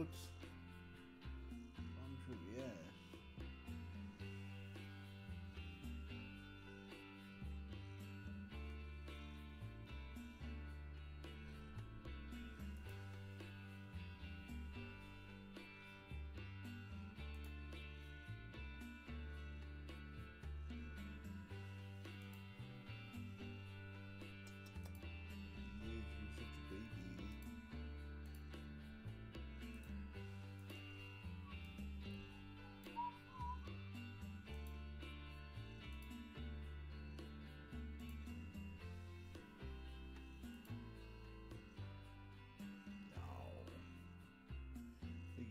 cute. Bonjour, yes. You're such a baby.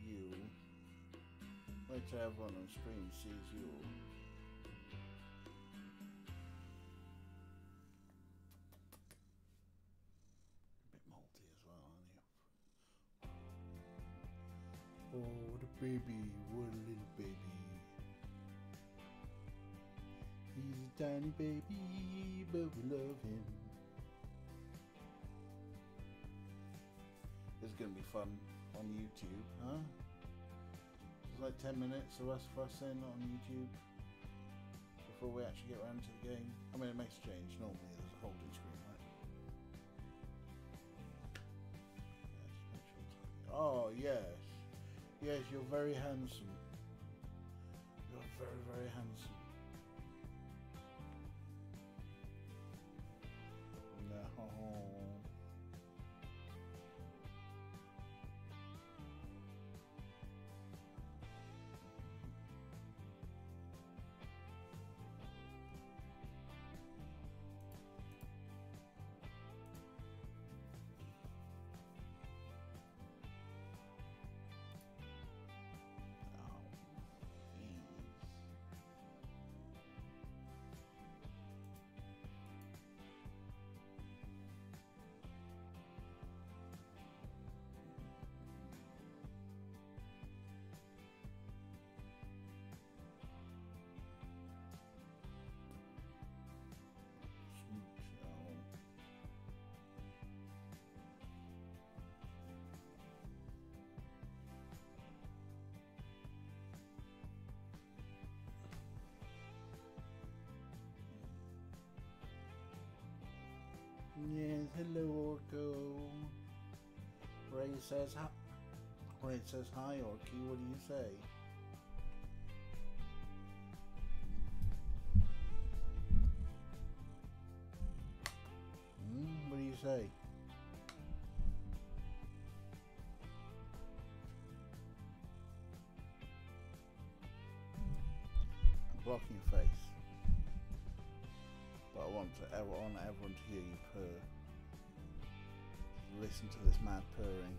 You. Wait till everyone on stream sees you. A bit moldy as well, aren't you? Oh, the baby, what a little baby. He's a tiny baby, but we love him. This is going to be fun on YouTube, huh? It's like 10 minutes of us fussing on YouTube before we actually get around to the game. I mean, it makes a change. Normally there's a holding screen, right? Yeah, just make sure it's on. Oh, yes. Yes, you're very handsome. You're very, very handsome. No. Yes, hello Orko. Ray says hi. Ray says hi Orky, what do you say? What do you say? I'm blocking your face. But I want everyone to hear you purr. Listen to this mad purring.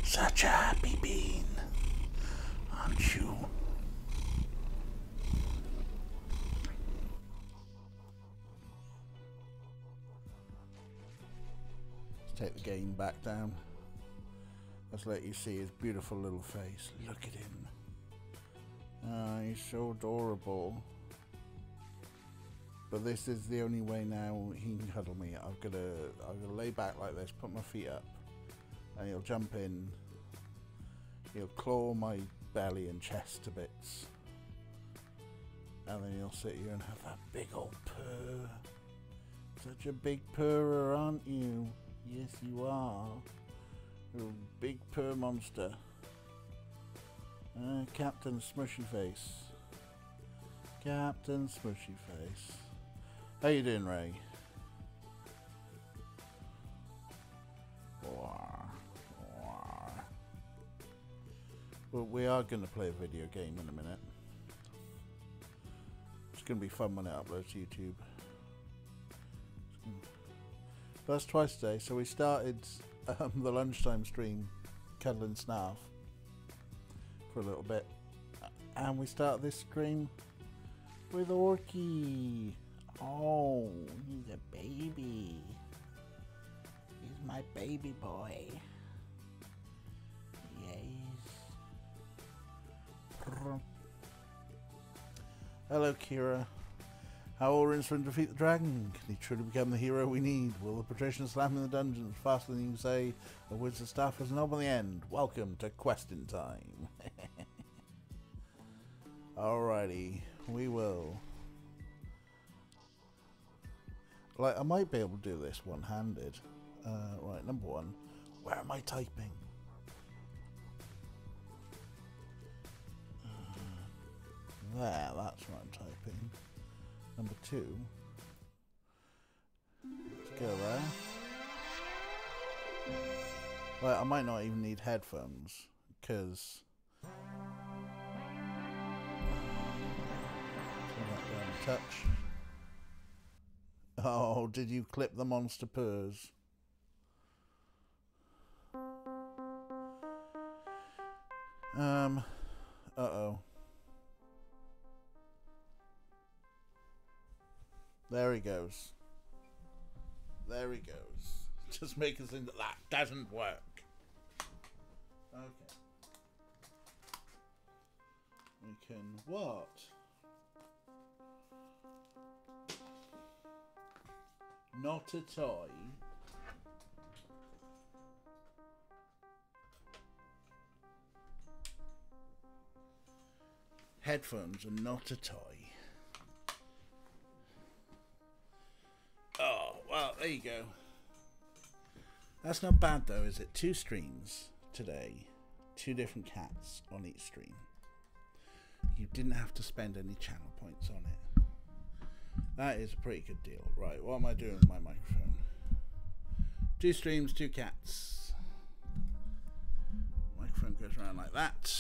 Such a happy bean, aren't you? Let's take the gain back down. Let's let you see his beautiful little face. Look at him. Oh, he's so adorable. But this is the only way now he can cuddle me. I've got to lay back like this, put my feet up, and he'll jump in. He'll claw my belly and chest to bits, and then he'll sit here and have that big old purr. Such a big purrer, aren't you? Yes, you are. You're a big purr monster. Captain Smushy Face. Captain Smushy Face. How you doing, Ray? Well, we are going to play a video game in a minute. It's going to be fun when it uploads to YouTube. That's twice today. So we started the lunchtime stream, cuddling Snarf, for a little bit. And we start this stream with Orky. Oh, he's a baby. He's my baby boy. Hello, Kira. How will Rincewind defeat the dragon? Can he truly become the hero we need? Will the patrician slam in the dungeons faster than you can say a wizard staff has an knob on the end? Welcome to questing time. Alrighty, we will. Like, I might be able to do this one-handed. Right, number one. Where am I typing? There, that's what I'm typing. Number two. Let's go there. Well, I might not even need headphones, because... Turn that down a touch. Oh, did you clip the monster purrs? Uh-oh. There he goes. There he goes. Just make us think that that doesn't work. Okay. We can what? Not a toy. Headphones are not a toy. Oh, well, there you go. That's not bad though, is it? 2 streams today. 2 different cats on each stream. You didn't have to spend any channel points on it. That is a pretty good deal. Right, what am I doing with my microphone? 2 streams, 2 cats. Microphone goes around like that.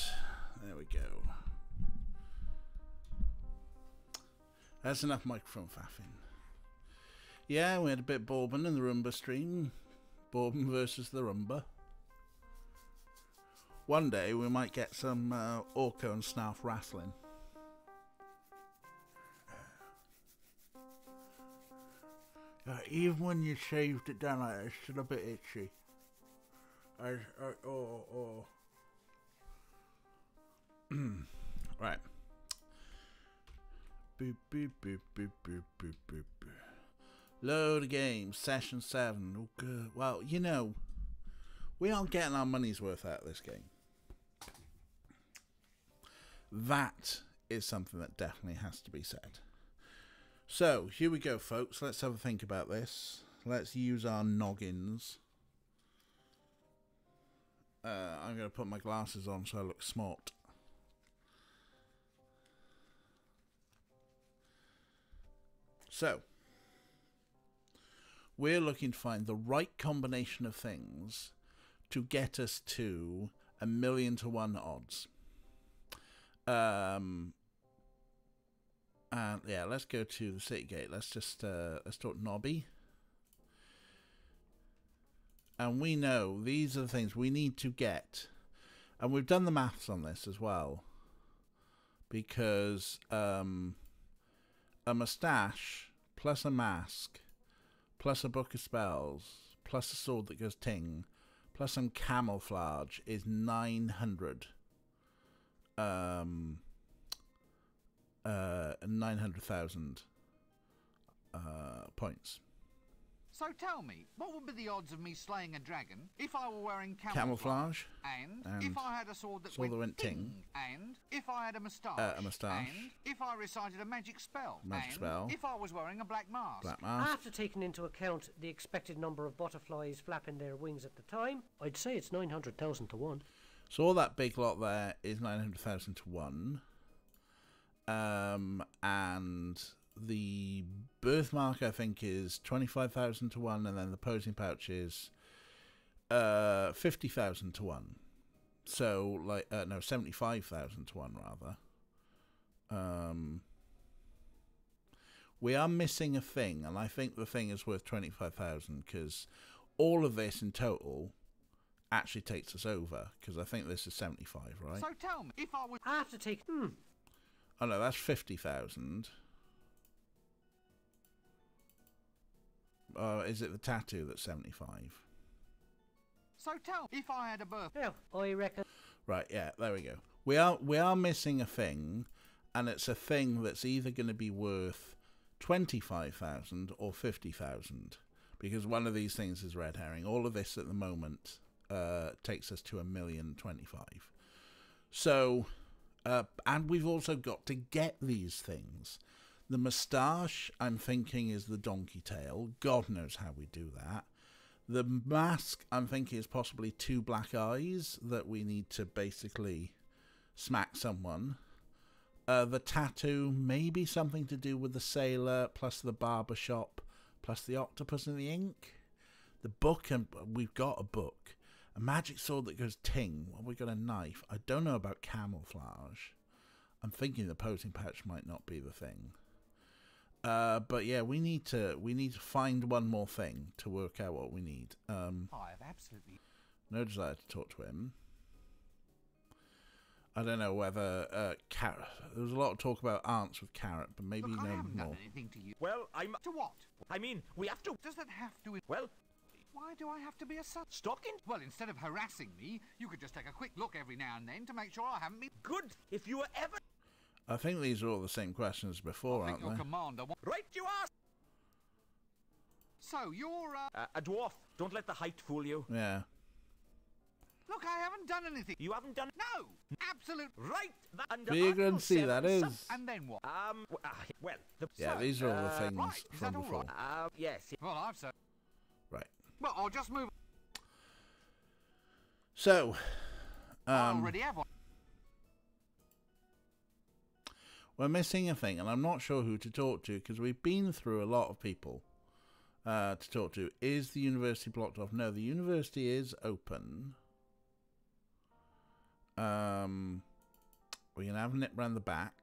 There we go. That's enough microphone faffing. Yeah, we had a bit of Bourbon in the Roomba stream. Bourbon versus the Roomba. One day we might get some Orko and Snarf wrestling. Even when you shaved it down like that, it's still a bit itchy. Right. Boop, boop, boop, boop, boop, boop, boop, boop. Load of games, session 7. Oh, good. Well, you know, we aren't getting our money's worth out of this game. That is something that definitely has to be said. So, here we go, folks. Let's have a think about this. Let's use our noggins. I'm going to put my glasses on so I look smart. So, we're looking to find the right combination of things to get us to 1,000,000 to 1 odds. And yeah, let's go to the city gate. Let's just let's talk Nobby. And we know these are the things we need to get, and we've done the maths on this as well, because a mustache plus a mask plus a book of spells plus a sword that goes ting plus some camouflage is 900,000 points. So tell me, what would be the odds of me slaying a dragon if I were wearing camouflage and if I had a sword that went ting, and if I had a moustache, and if I recited a magic spell, if I was wearing a black mask? After taking into account the expected number of butterflies flapping their wings at the time, I'd say it's 900,000 to 1. So all that big lot there is 900,000 to 1. And the birthmark, I think, is 25,000 to 1, and then the posing pouch is 50,000 to 1. So, like, no, 75,000 to 1, rather. We are missing a thing, and I think the thing is worth 25,000, because all of this in total actually takes us over, because I think this is 75, right? So tell me, if I was... I have to take... Oh, no, that's 50,000. Is it the tattoo that's 75? So tell me, if I had a birth... Yeah, I reckon... Right, yeah, there we go. We are missing a thing, and it's a thing that's either going to be worth 25,000 or 50,000, because one of these things is red herring. All of this at the moment takes us to 1,025,000. So, and we've also got to get these things. The moustache, I'm thinking, is the donkey tail. God knows how we do that. The mask, I'm thinking, is possibly 2 black eyes that we need to basically smack someone. The tattoo, maybe something to do with the sailor, plus the barber shop, plus the octopus and the ink. The book, and we've got a book. A magic sword that goes ting. Well, we've got a knife. I don't know about camouflage. I'm thinking the posing pouch might not be the thing. But yeah, we need to find one more thing to work out what we need. I have absolutely no desire to talk to him. I don't know whether Carrot. There was a lot of talk about aunts with Carrot, but maybe Look, no I haven't more. done anything to you. Well, I'm... To what? I mean, we have to... Does that have to... Well... Why do I have to be a son? Stalking? Well, instead of harassing me, you could just take a quick look every now and then to make sure I haven't been... Good. If you were ever... I think these are all the same questions before, I think your aren't they? commander... Right you are! So, you're, a dwarf. Don't let the height fool you. Yeah. Look, I haven't done anything. You haven't done... No! Absolute... Right! Big and see, that is. And then what? Well, the... Yeah, so, these are all the things right, is from that all before. right? Yes. Well, I've said... Right. Well, I'll just move... So, I already have one. we're missing a thing, and I'm not sure who to talk to, because we've been through a lot of people to talk to. Is the university blocked off? No, the university is open. We can have a nip round the back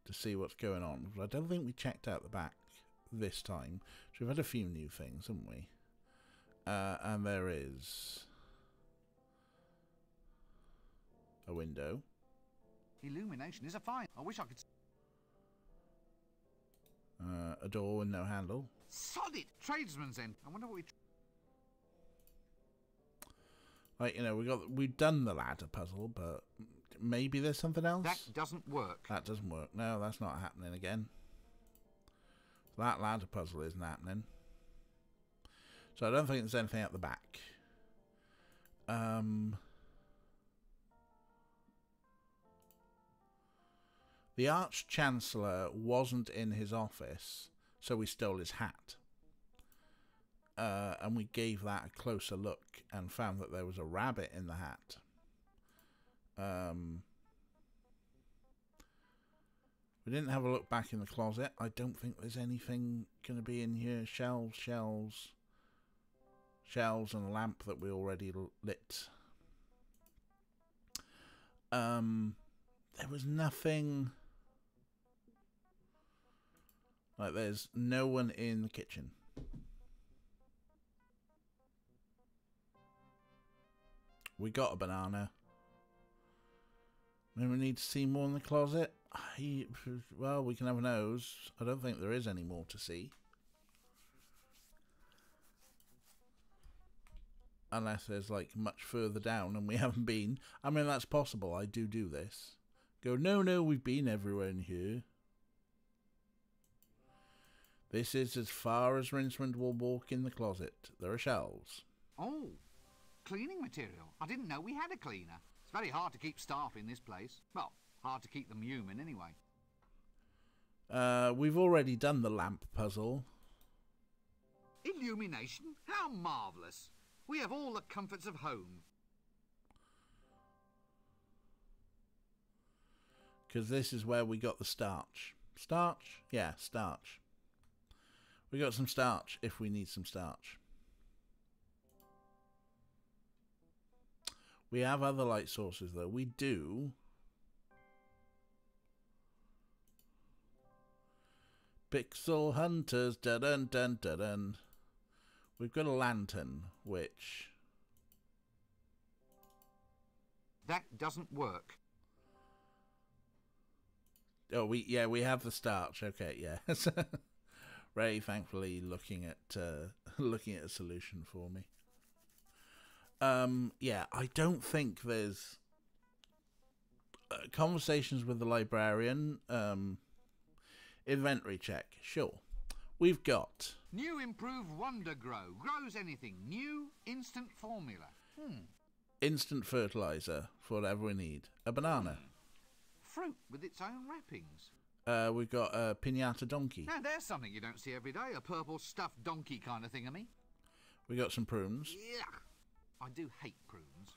to see what's going on. But I don't think we checked out the back this time. So we've had a few new things, haven't we? And there is a window. Illumination is a fine. I wish I could... A door with no handle. Solid! Tradesman's end. I wonder what we... Like, you know, we've done the ladder puzzle, but maybe there's something else? That doesn't work. That doesn't work. No, that's not happening again. That ladder puzzle isn't happening. So I don't think there's anything at the back. The Arch-Chancellor wasn't in his office, so we stole his hat. And we gave that a closer look and found that there was a rabbit in the hat. We didn't have a look back in the closet. I don't think there's anything going to be in here. Shelves, and a lamp that we already lit. There was nothing... Like, there's no one in the kitchen. We got a banana. Maybe we need to see more in the closet. Well, we can have a nose. I don't think there is any more to see. Unless there's, like, much further down and we haven't been. I mean, that's possible. I do this. Go, no, we've been everywhere in here. This is as far as Rincewand will walk in the closet. There are shelves. Oh, cleaning material. I didn't know we had a cleaner. It's very hard to keep staff in this place. Well, hard to keep them human anyway. We've already done the lamp puzzle. Illumination? How marvellous. We have all the comforts of home. Because this is where we got the starch. Starch? Yeah, starch. We got some starch if we need some starch. We have other light sources though. We do. Pixel hunters, dun dun dun dun. We've got a lantern, which... That doesn't work. Oh, we have the starch. Okay, yeah. Ray, thankfully, looking at a solution for me. Yeah, I don't think there's conversations with the librarian. Inventory check, sure. We've got new improved Wonder Grow. Grows anything. New instant formula. Instant fertilizer for whatever we need. A banana. Fruit with its own wrappings. We've got a pinata donkey. Now there's something you don't see every day. A purple stuffed donkey kind of thing-a-me. We got some prunes. Yuck. I do hate prunes.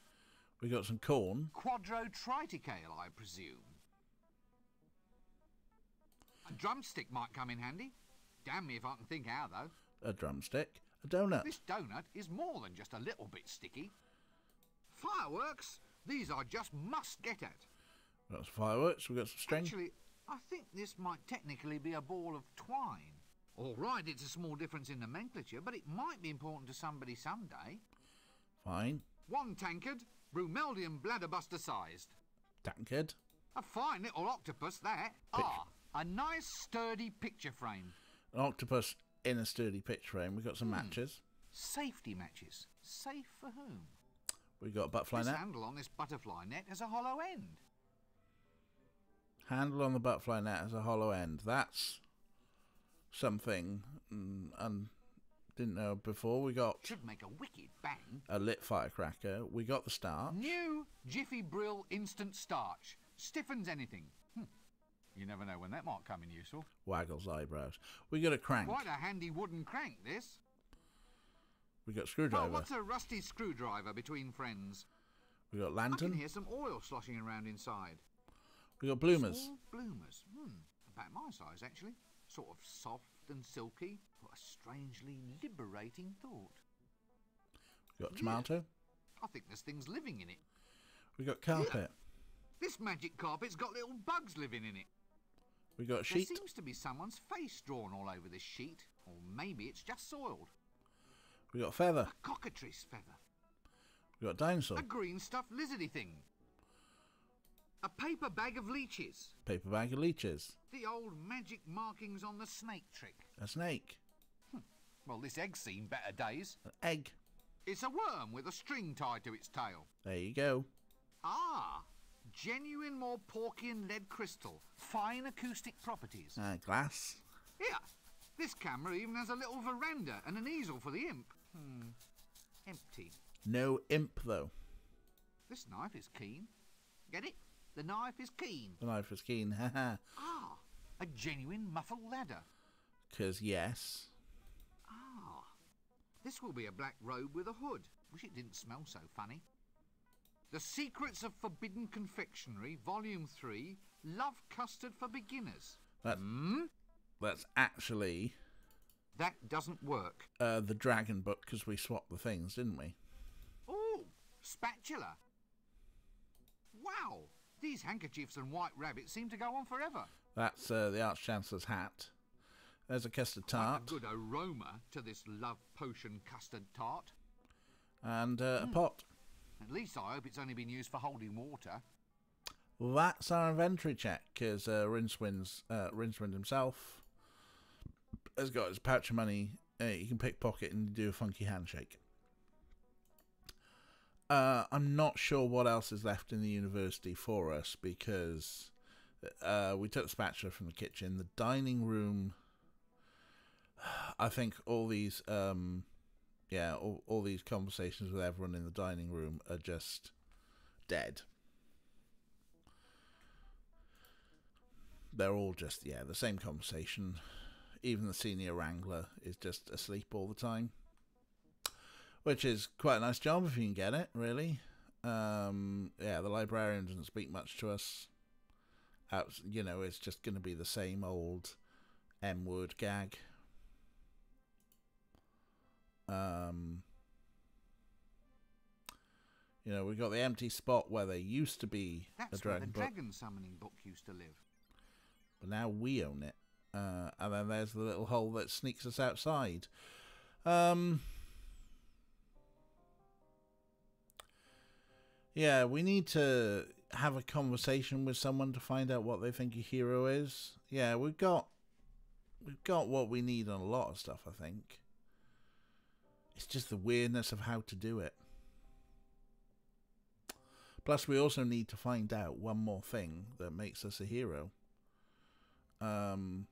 We got some corn. Quadro triticale, I presume. A drumstick might come in handy. Damn me if I can think how, though. A drumstick. A donut. This donut is more than just a little bit sticky. Fireworks? These I just must get at. We've got some fireworks. We've got some string. Actually, I think this might technically be a ball of twine. All right, it's a small difference in nomenclature, but it might be important to somebody someday. Fine. One tankard, Brumeldium bladderbuster sized. Tankard. A fine little octopus, that. A nice sturdy picture frame. An octopus in a sturdy picture frame. We've got some matches. Safety matches. Safe for whom? We've got a butterfly This net. handle on this butterfly net has a hollow end. Handle on the butterfly net has a hollow end. That's something I didn't know before. We got... Should make a wicked bang. A lit firecracker. We got the starch. New Jiffy Brill instant starch. Stiffens anything. You never know when that might come in useful. Waggles eyebrows. We got a crank. Quite a handy wooden crank, this. We got screwdriver. Oh, what's a rusty screwdriver between friends? We got I lantern. can hear some oil sloshing around inside. We got bloomers. Small bloomers. About my size, actually. Sort of soft and silky. What a strangely liberating thought. We got tomato. I think there's things living in it. We got carpet. Yeah. This magic carpet's got little bugs living in it. We got a sheet. There seems to be someone's face drawn all over this sheet. Or maybe it's just soiled. We got feather. A cockatrice feather. We got dinosaur. A green stuffed lizardy thing. A paper bag of leeches. Paper bag of leeches. The old magic markings on the snake trick. A snake. Well, this egg's seen better days. An egg. It's a worm with a string tied to its tail. There you go. Ah, genuine Morporkian lead crystal. Fine acoustic properties. Glass. Here, this camera even has a little veranda and an easel for the imp. Empty. No imp, though. This knife is keen. Get it? The knife is keen. The knife is keen, haha. Ah, a genuine muffle ladder. 'Cause yes. Ah, this will be a black robe with a hood. Wish it didn't smell so funny. The Secrets of Forbidden Confectionery, Volume 3, Love Custard for Beginners. That's actually... That doesn't work. the dragon book, because we swapped the things, didn't we? Oh, spatula. Wow, these handkerchiefs and white rabbits seem to go on forever. That's the Arch-Chancellor's hat. There's a custard tart. Quite a good aroma to this love potion custard tart. And a pot. At least I hope it's only been used for holding water. That's our inventory check, because Rincewind himself has got his pouch of money. He can pickpocket and do a funky handshake. I'm not sure what else is left in the university for us, because we took the spatula from the kitchen. The dining room, I think all these all these conversations with everyone in the dining room are just dead. They're all just, the same conversation. Even the senior wrangler is just asleep all the time. Which is quite a nice job if you can get it, really. The librarian doesn't speak much to us. You know, it's just going to be the same old M-word gag. You know, we've got the empty spot where there used to be That's a dragon where the book, dragon summoning book used to live. but now we own it. And then there's the little hole that sneaks us outside. Yeah, we need to have a conversation with someone to find out what they think a hero is. Yeah, we've got what we need on a lot of stuff, I think. It's just the weirdness of how to do it. Plus, we also need to find out one more thing that makes us a hero. And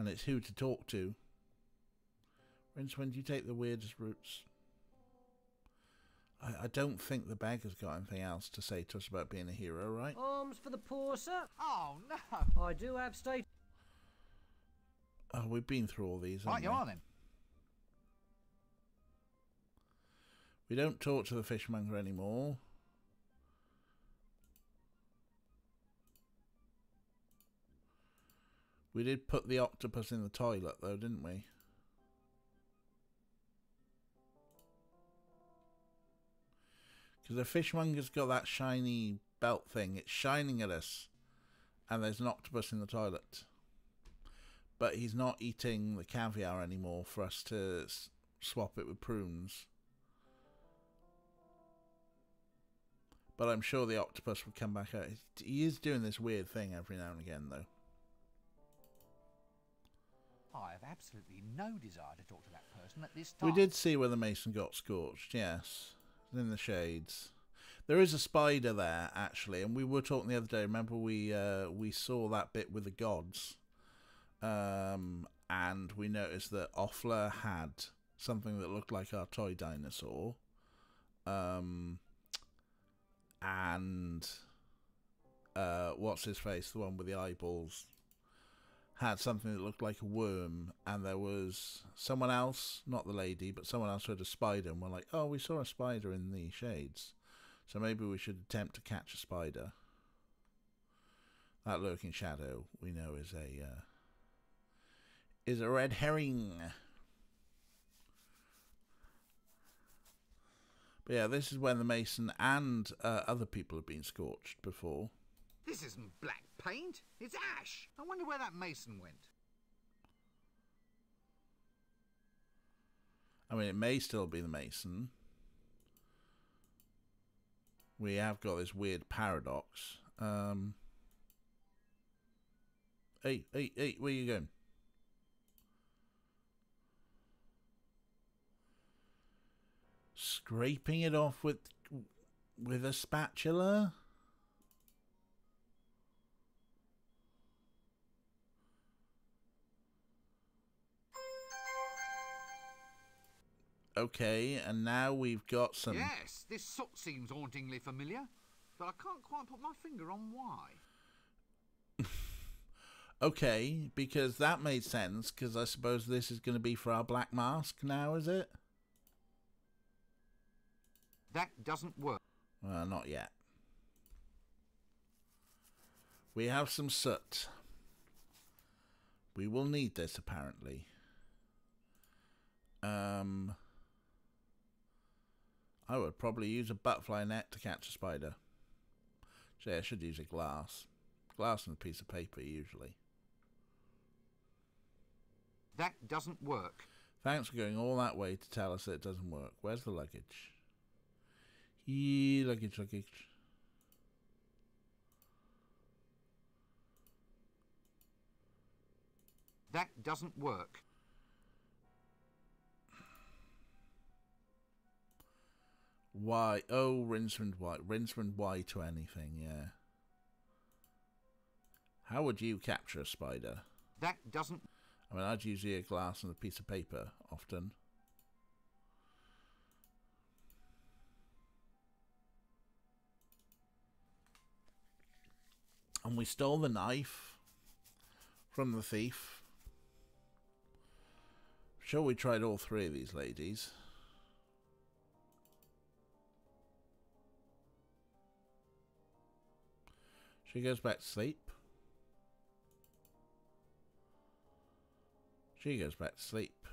it's who to talk to. Rincewind, you take the weirdest routes. I don't think the beggar's got anything else to say to us about being a hero, right? Arms for the poor, sir. Oh, no. I do have state. Oh, we've been through all these, Right, haven't you we? are then. We don't talk to the fishmonger anymore. We did put the octopus in the toilet, though, didn't we? Because the fishmonger's got that shiny belt thing. It's shining at us. And there's an octopus in the toilet. But he's not eating the caviar anymore for us to swap it with prunes. But I'm sure the octopus would come back out. He is doing this weird thing every now and again, though. I have absolutely no desire to talk to that person at this time. We did see where the mason got scorched, yes. In the shades. There is a spider there, actually, and we were talking the other day. Remember we saw that bit with the gods. And we noticed that Offler had something that looked like our toy dinosaur. And what's his face, the one with the eyeballs, had something that looked like a worm, and there was someone else, not the lady, but someone else who had a spider, and we're like, oh, we saw a spider in the shades, so maybe we should attempt to catch a spider. That lurking shadow, we know, is a red herring. But yeah, this is when the mason and other people have been scorched before. This isn't black paint, it's ash. I wonder where that mason went. I mean, it may still be the mason. We have got this weird paradox. Hey, where you going? Scraping it off with a spatula? Okay, and now we've got some... Yes, this soot seems hauntingly familiar, but I can't quite put my finger on why. Okay, because that made sense, because I suppose this is going to be for our black mask now, is it? That doesn't work. Not yet. We have some soot. We will need this, apparently. I would probably use a butterfly net to catch a spider. So yeah, I should use a glass. Glass and a piece of paper, usually. That doesn't work. Thanks for going all that way to tell us that it doesn't work. Where's the luggage? Luggage. That doesn't work. Why? Oh, Rincewind Y. Rincewind Y to anything, yeah. How would you capture a spider? That doesn't... I mean, I'd use a glass and a piece of paper, often. And we stole the knife from the thief. Sure, we tried all three of these ladies. She goes back to sleep. She goes back to sleep.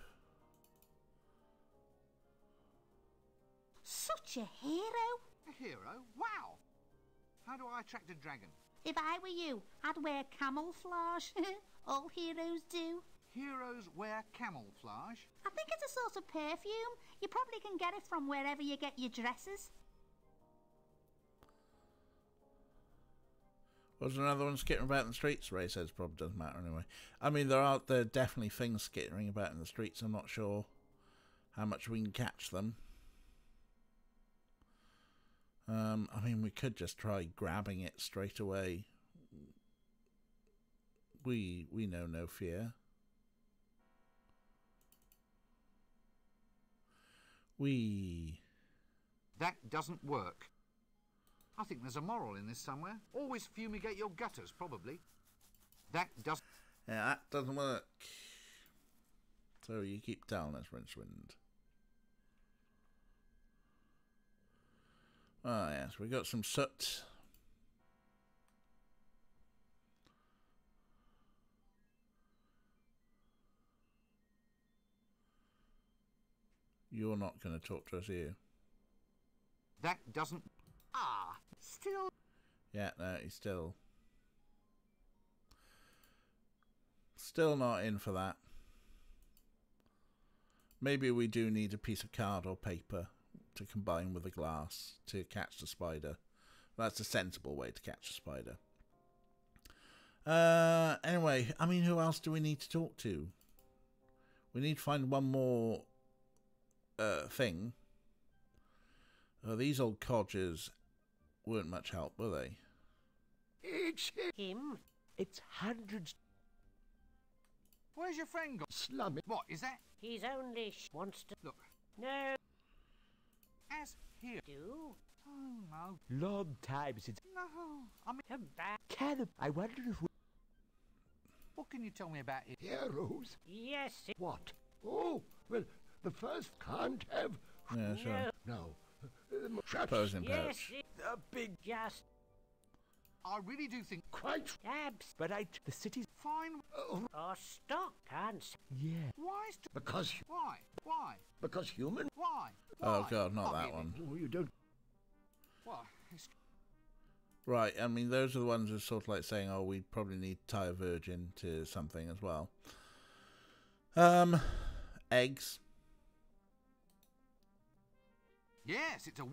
Such a hero. A hero? Wow! How do I attract a dragon? If I were you, I'd wear camouflage. All heroes do. Heroes wear camouflage. I think it's a sort of perfume. You probably can get it from wherever you get your dresses. Was there another one skittering about in the streets? Ray says probably doesn't matter anyway. I mean, there are definitely things skittering about in the streets. I'm not sure how much we can catch them. I mean, we could just try grabbing it straight away. We know no fear. That doesn't work. I think there's a moral in this somewhere. Always fumigate your gutters, probably. That doesn't... Yeah, that doesn't work. So you keep telling us, Rincewind. Oh yes, we got some soot. You're not going to talk to us, are you? That doesn't... Ah, still... Yeah, no, he's still not in for that. Maybe we do need a piece of card or paper to combine with the glass to catch the spider. That's a sensible way to catch a spider. Anyway, I mean, who else do we need to talk to? We need to find one more thing. Oh, these old codgers weren't much help, were they? It's Him? It's hundreds. Where's your friend gone? Slummy. What, is that? He's only wants to... Look, No, as here... do. Oh, no. Long time since. No. I mean, Come back. Can I wonder if we... what can you tell me about it? Heroes? Yes, it... What? Oh, well, the first can't have... Yeah, sure. No. Traps. Posing Yes, pouch. it... A big... Just I really do think... Quite. abs. But the city's... Fine. Or stock, can't say. Yeah. Why? Because Why? Why? human? Why? Oh Why? god, not that really. one. Oh, you don't... What? It's... Right, I mean, those are the ones that are sort of like saying, oh, we probably need to tie a virgin to something as well. Eggs. Yes, it's a...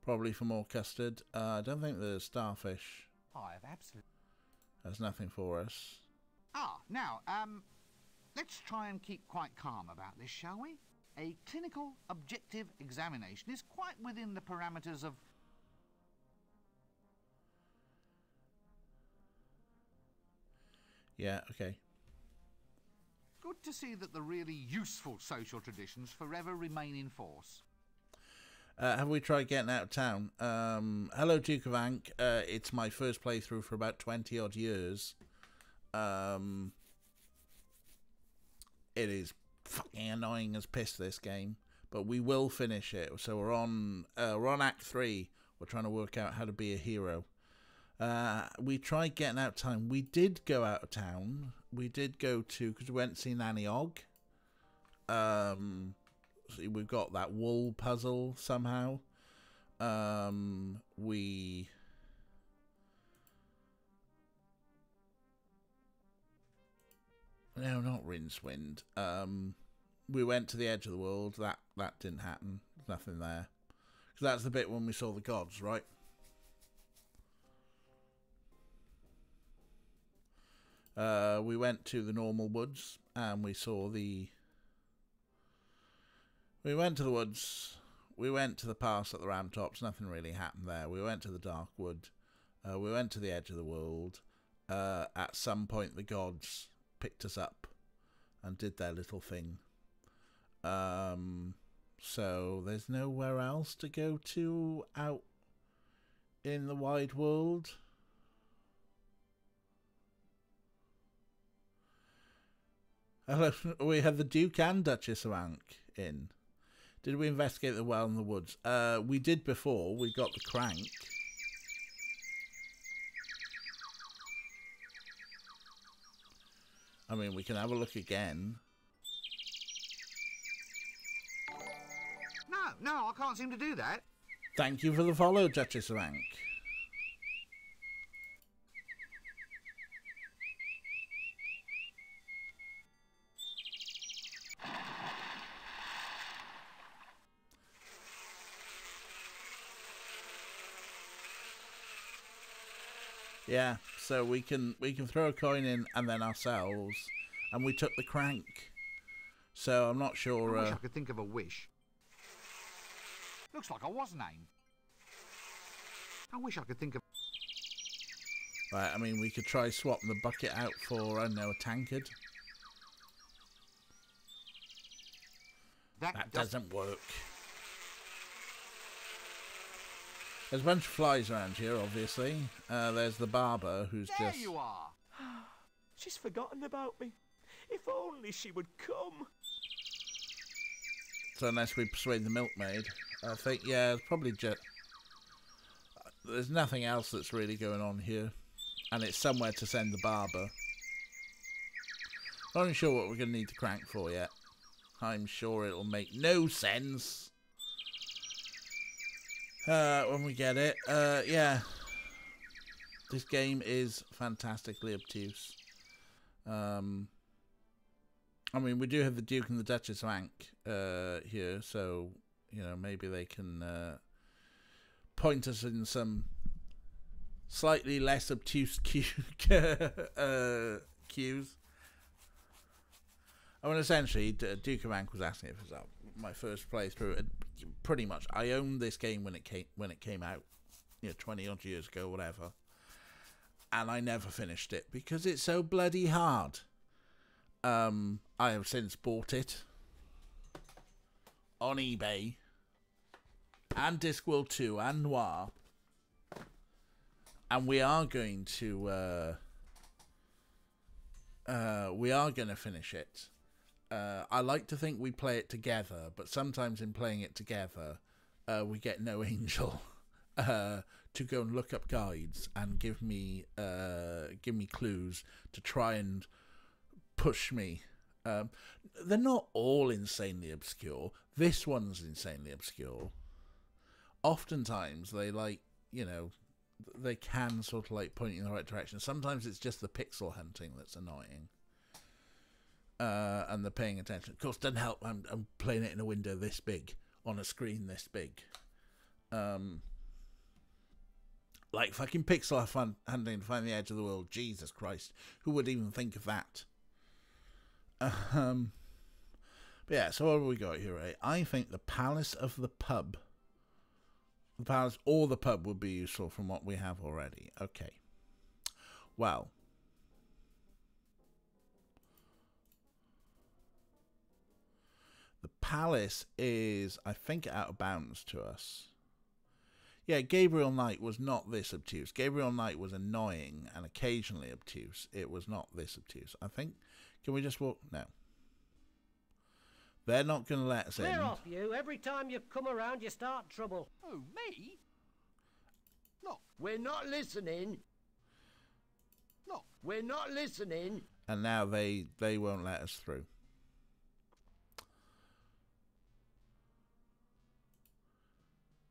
Probably for more custard. I don't think the starfish I have absolutely... has nothing for us. Ah, now, let's try and keep quite calm about this, shall we? A clinical, objective examination is quite within the parameters of... Yeah, okay. Good to see that the really useful social traditions forever remain in force. Have we tried getting out of town? Hello, Duke of Ankh. It's my first playthrough for about 20 odd years. It is fucking annoying as piss, this game, but we will finish it. So we're on Act 3. We're trying to work out how to be a hero. We tried getting out of town. We did go out of town. We did go to, because we went to see Nanny Og. So we've got that wool puzzle somehow. We... No, not Rincewind. We went to the edge of the world. That didn't happen. There's nothing there. Because that's the bit when we saw the gods, right? We went to the normal woods and we saw the... We went to the woods. We went to the pass at the Ramtops. Nothing really happened there. We went to the Dark Wood. We went to the edge of the world. At some point, the gods picked us up and did their little thing. So there's nowhere else to go to out in the wide world. We had the Duke and Duchess of Ankh in. Did we investigate the well in the woods? We did before. We got the crank. I mean, we can have a look again. No, I can't seem to do that. Thank you for the follow, Duchess of Ank. Yeah, so we can throw a coin in and then ourselves, and we took the crank. So I'm not sure. I wish I could think of a wish. Looks like I was named. I wish I could think of. Right, I mean, we could try swapping the bucket out for, I don't know, a tankard. That doesn't work. There's a bunch of flies around here, obviously. There's the barber, who's there just... you are. She's forgotten about me. If only she would come. So unless we persuade the milkmaid, I think, yeah, it's probably just... There's nothing else that's really going on here. And it's somewhere to send the barber. Not even sure what we're going to need the crank for yet. I'm sure it'll make no sense. When we get it. Yeah. This game is fantastically obtuse. I mean, we do have the Duke and the Duchess of Ank here, so, you know, maybe they can point us in some slightly less obtuse cues. I mean, essentially, Duke of Ank was asking if it was my first playthrough. Pretty much, I owned this game when it came out, you know, 20 odd years ago, whatever, and I never finished it because it's so bloody hard. I have since bought it on eBay and Discworld 2 and Noir, and we are going to finish it. I like to think we play it together, but sometimes in playing it together, we get no angel to go and look up guides and give me clues to try and push me. They're not all insanely obscure. This one's insanely obscure. Oftentimes they they can sort of like point you in the right direction. Sometimes it's just the pixel hunting that's annoying. And the paying attention. Of course, doesn't help. I'm playing it in a window this big, on a screen this big. Like fucking pixel hunting to find the edge of the world. Jesus Christ, who would even think of that? But yeah. So what have we got here? Right? I think the Palace of the Pub, the palace or the pub would be useful from what we have already. Okay. Well. The palace is, I think, out of bounds to us. Yeah, Gabriel Knight was not this obtuse. Gabriel Knight was annoying and occasionally obtuse. It was not this obtuse. I think, can we just walk? No. They're not going to let us in. Clear off, you. Every time you come around, you start trouble. Oh, me? Look. We're not listening. Look. We're not listening. And now they won't let us through.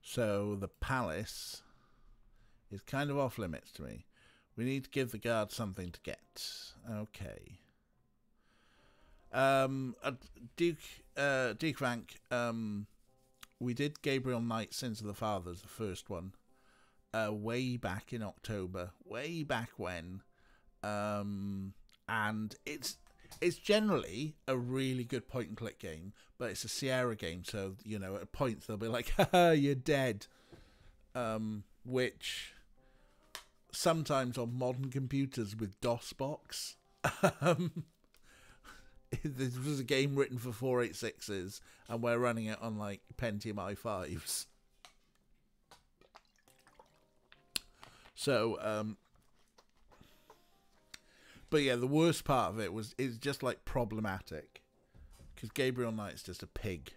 So the palace is kind of off limits to me. We need to give the guard something to get. Okay. Duke Rank. We did Gabriel Knight Sins of the Fathers, the first one, way back in October, way back when, and it's generally a really good point and click game, but it's a Sierra game, so you know at points they'll be like, "Haha, you're dead," which sometimes on modern computers with DOSBox. This was a game written for 486s, and we're running it on like Pentium i5s. So, but yeah, the worst part of it is just like problematic because Gabriel Knight's just a pig.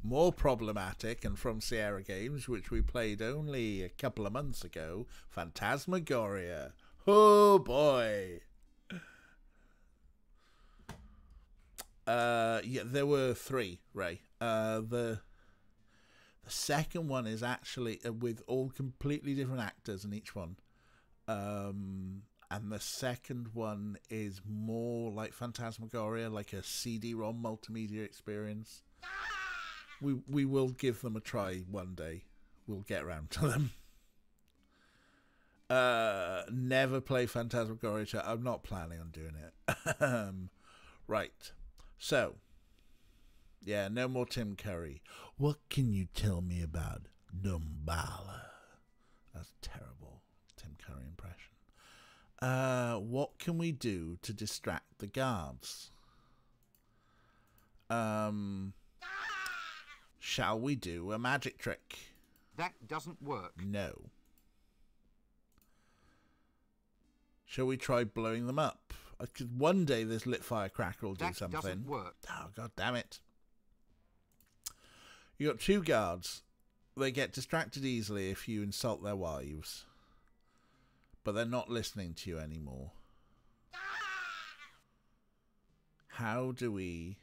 more problematic, and from Sierra Games, which we played only a couple of months ago, Phantasmagoria. Oh boy. Yeah, there were 3, Ray. The second one is actually with all completely different actors in each one. And the second one is more like Phantasmagoria, like a CD-ROM multimedia experience. We will give them a try one day. We'll get around to them. Never play Phantasmagoria. I'm not planning on doing it. Right. So, yeah, no more Tim Curry. What can you tell me about Dumbala? That's terrible Tim Curry impression. What can we do to distract the guards? Shall we do a magic trick? That doesn't work. No. Shall we try blowing them up? Because one day this lit firecracker will do something. That doesn't work. Oh, god damn it. You got 2 guards. They get distracted easily if you insult their wives. But they're not listening to you anymore. How do we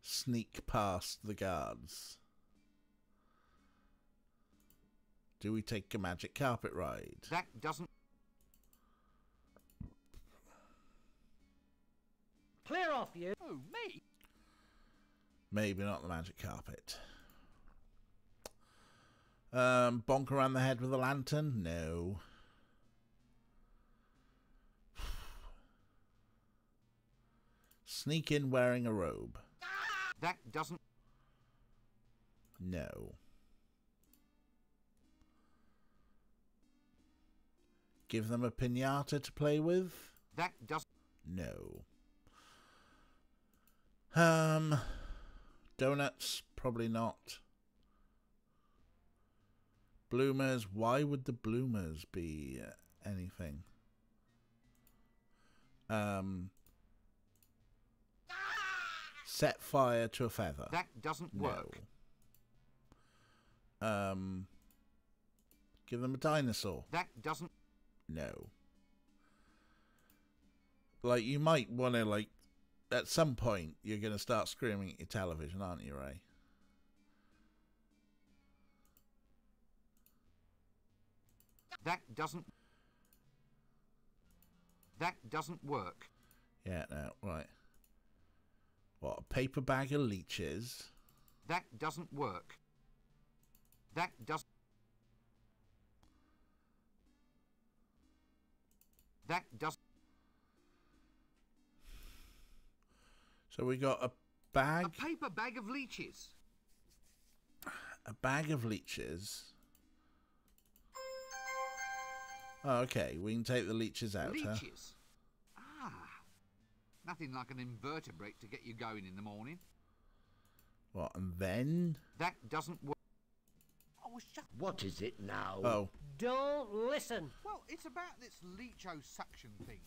sneak past the guards? Do we take a magic carpet ride? That doesn't... Clear off, you. Oh, me? Maybe not the magic carpet. Bonk around the head with a lantern? No. Sneak in wearing a robe? That doesn't... No. Give them a piñata to play with? That doesn't... No. Donuts? Probably not. Bloomers? Why would the bloomers be anything? Set fire to a feather? That doesn't work. No. Give them a dinosaur? That doesn't... No. Like, you might want to, like, at some point, you're going to start screaming at your television, aren't you, Ray? That doesn't work. Yeah, no, right. What, a paper bag of leeches? That doesn't work. That doesn't... So we got a bag... A paper bag of leeches. A bag of leeches. Oh, okay, we can take the leeches out, huh? Leeches? Ah. Nothing like an invertebrate to get you going in the morning. What, and then? That doesn't work. Oh, shut... What is it now? Oh. Don't listen. Well, it's about this leecho-suction thing.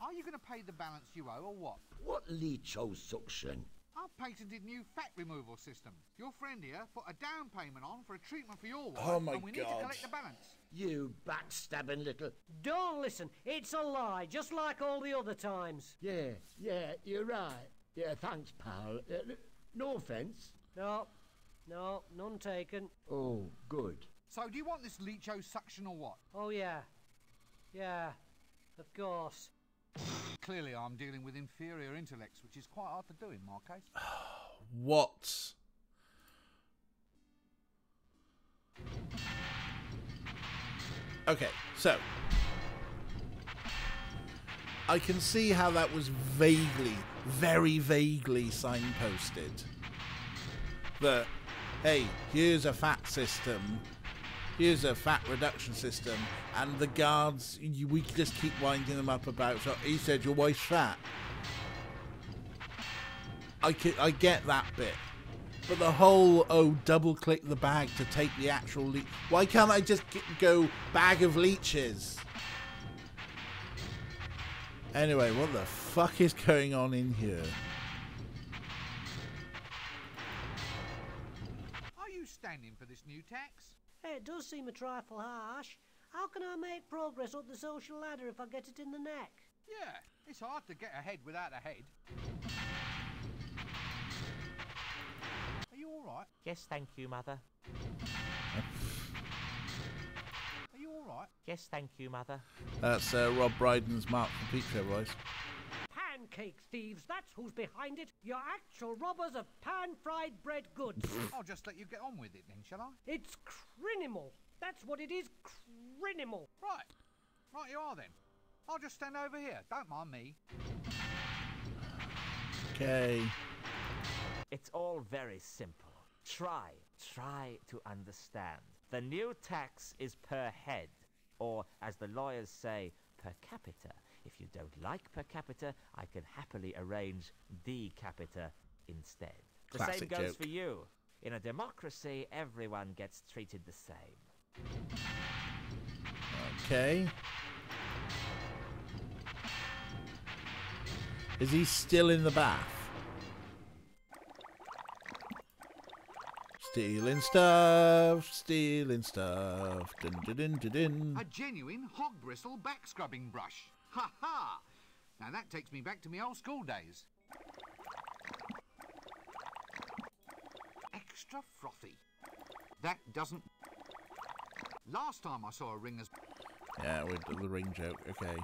Are you going to pay the balance you owe, or what? What leecho-suction? Our patented new fat removal system. Your friend here put a down payment on for a treatment for your wife, Oh my and we need to God. collect the balance. You backstabbing little... Don't listen. It's a lie, just like all the other times. Yeah, you're right. Yeah, thanks, pal. No offence. No, none taken. Oh, good. So do you want this leecho-suction or what? Oh, yeah. Yeah, of course. Clearly I'm dealing with inferior intellects, which is quite hard to do in my case. What? Okay, so I can see how that was vaguely, very vaguely signposted. That, hey, here's a fat system, here's a fat reduction system, and the guards, we just keep winding them up about, so he said your wife's fat. I get that bit. But the whole, double click the bag to take the actual leech. Why can't I just go bag of leeches? Anyway, what the fuck is going on in here? standing for this new tax. It does seem a trifle harsh. How can I make progress up the social ladder if I get it in the neck? Yeah, it's hard to get ahead without a head. Are you all right? Yes, thank you, Mother. Are you all right? Yes, thank you, Mother. That's Rob Brydon's Mark from Peep Show, boys. Pancake thieves, that's who's behind it. You're actual robbers of pan-fried bread goods. I'll just let you get on with it then, shall I? It's criminal. That's what it is, criminal. Right. Right you are then. I'll just stand over here. Don't mind me. Okay. It's all very simple. Try to understand. The new tax is per head, or as the lawyers say, per capita. If you don't like per capita, I can happily arrange the capita instead. The same Classic goes joke. for you. In a democracy, everyone gets treated the same. Okay. Is he still in the bath? Stealing stuff, stealing stuff. Dun, dun, dun, dun, dun. A genuine hog bristle back scrubbing brush. Ha ha! Now that takes me back to my old school days. Extra frothy. That doesn't... Last time I saw a ringer's... Yeah, with the ring joke. Okay.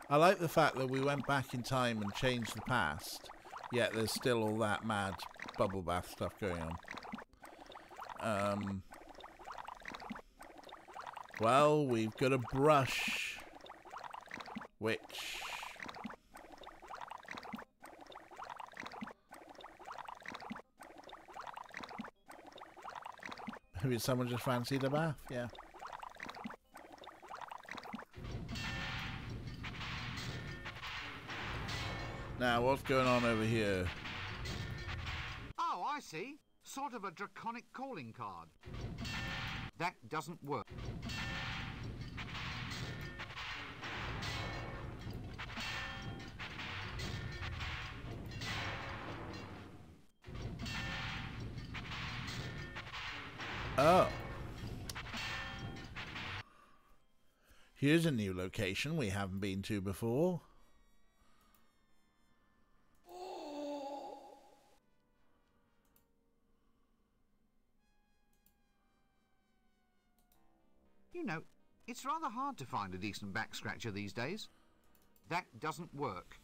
I like the fact that we went back in time and changed the past, yet there's still all that mad bubble bath stuff going on. Well, we've got a brush, which... maybe someone just fancied a bath, yeah. Now, what's going on over here? Oh, I see. Sort of a draconic calling card. That doesn't work. Oh. Here's a new location we haven't been to before. You know, it's rather hard to find a decent back scratcher these days. That doesn't work.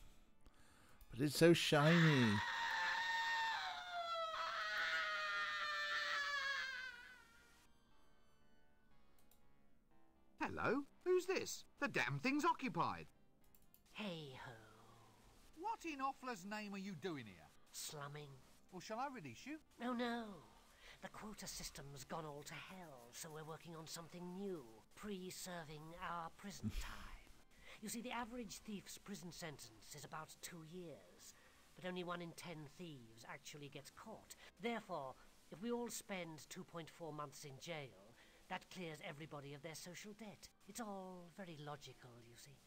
But it's so shiny. Hello? Who's this? The damn thing's occupied. Hey-ho. What in Offler's name are you doing here? Slumming. Or shall I release you? No, no. The quota system's gone all to hell, so we're working on something new, pre-serving our prison time. You see, the average thief's prison sentence is about 2 years, but only 1 in 10 thieves actually gets caught. Therefore, if we all spend 2.4 months in jail, that clears everybody of their social debt. It's all very logical, you see.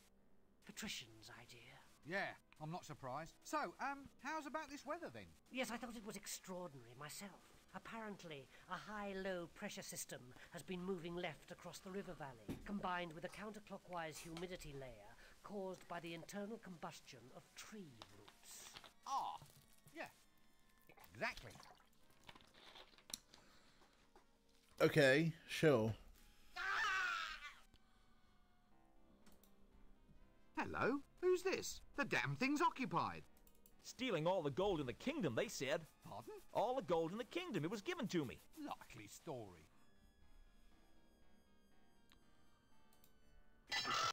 Patrician's idea. Yeah, I'm not surprised. So, how's about this weather then? Yes, I thought it was extraordinary myself. Apparently, a high-low pressure system has been moving left across the river valley, combined with a counterclockwise humidity layer caused by the internal combustion of tree roots. Ah, yeah, exactly. Okay, sure. Hello? Who's this? The damn thing's occupied. Stealing all the gold in the kingdom, they said. Pardon? All the gold in the kingdom. It was given to me. Likely story.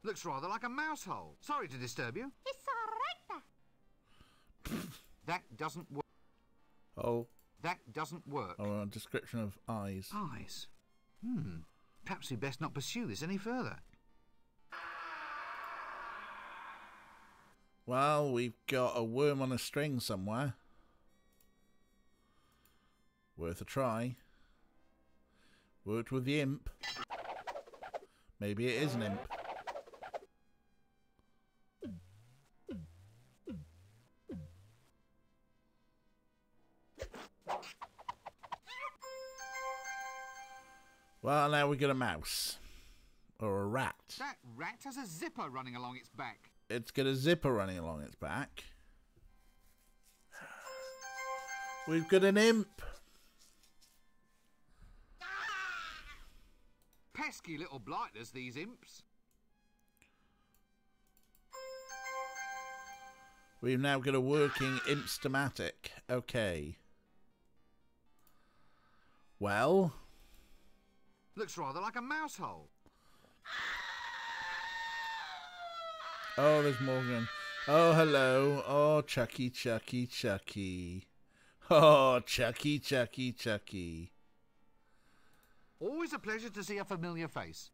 Looks rather like a mouse hole. Sorry to disturb you. It's all right. That doesn't work. Oh, That doesn't work. oh, a description of eyes. Eyes. Perhaps we'd best not pursue this any further. Well, we've got a worm on a string somewhere. Worth a try. Worked with the imp. Maybe it is an imp. Well, now we got a mouse. Or a rat. That rat has a zipper running along its back. It's got a zipper running along its back. We've got an imp. Pesky little blighters, these imps. We've now got a working imp schematic. Okay. Well. Looks rather like a mouse hole. Oh, there's Morgan. Oh, hello. Oh, Chucky, Chucky, Chucky. Oh, Chucky, Chucky, Chucky. Always a pleasure to see a familiar face.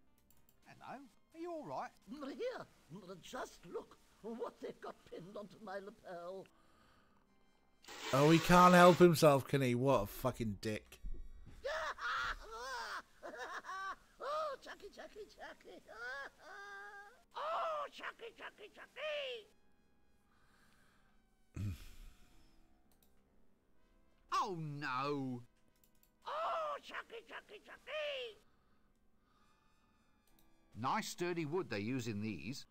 Hello, are you all right? Here, just look what they've got pinned onto my lapel. Oh, he can't help himself, can he? What a fucking dick. Oh, Chucky, Chucky, Chucky. Oh, Chucky, Chucky, Chucky. Oh no! Oh, Chucky, Chucky, Chucky. Nice sturdy wood they use in these.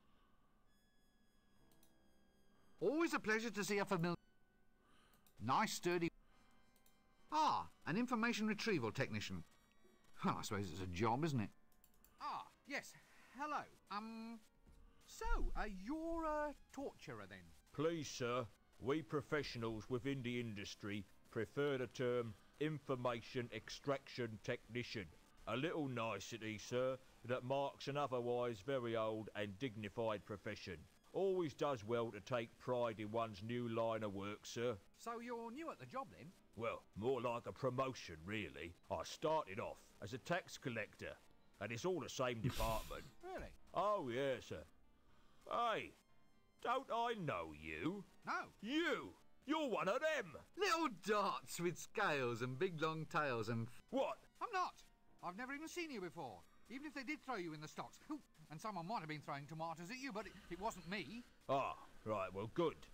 Always a pleasure to see a familiar... Nice sturdy... Ah, an information retrieval technician. Well, I suppose it's a job, isn't it? Ah, yes. Hello. You're a torturer then? Please, sir, we professionals within the industry prefer the term information extraction technician. A little nicety, sir, that marks an otherwise very old and dignified profession. Always does well to take pride in one's new line of work, sir. So you're new at the job then? Well, more like a promotion, really. I started off as a tax collector, and it's all the same department. Really? Oh, yes, sir. Hey, don't I know you? No. You! You're one of them! Little darts with scales and big long tails and... What? I'm not. I've never even seen you before. Even if they did throw you in the stocks. Ooh, and someone might have been throwing tomatoes at you, but it wasn't me. Ah, right, well, good.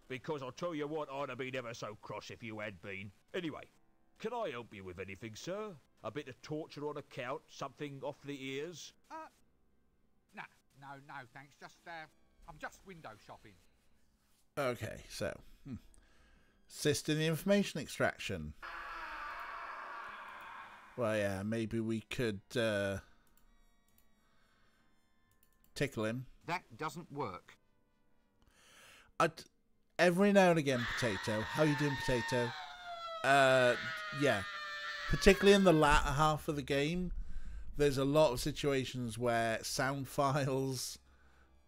Because I'll tell you what, I'd have been ever so cross if you had been. Anyway, can I help you with anything, sir? A bit of torture on account? Something off the ears? No, thanks. I'm just window shopping. Okay, so. Assist in the information extraction. Well, yeah, maybe we could tickle him. That doesn't work. Every now and again, Potato. How you doing, Potato? Yeah. Particularly in the latter half of the game, there's a lot of situations where sound files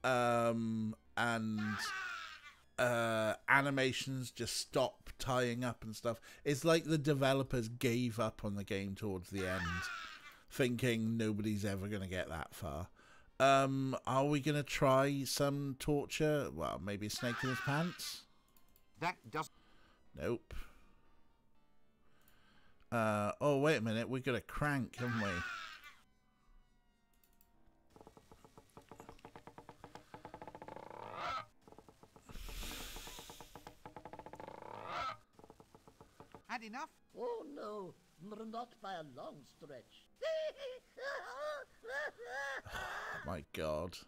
and animations just stop tying up and stuff. It's like the developers gave up on the game towards the end, thinking nobody's ever going to get that far. Are we going to try some torture? Well, maybe a snake in his pants? That doesn't... Nope. Oh, wait a minute. We got a crank, haven't we? Had enough? Oh, no, not by a long stretch. My God.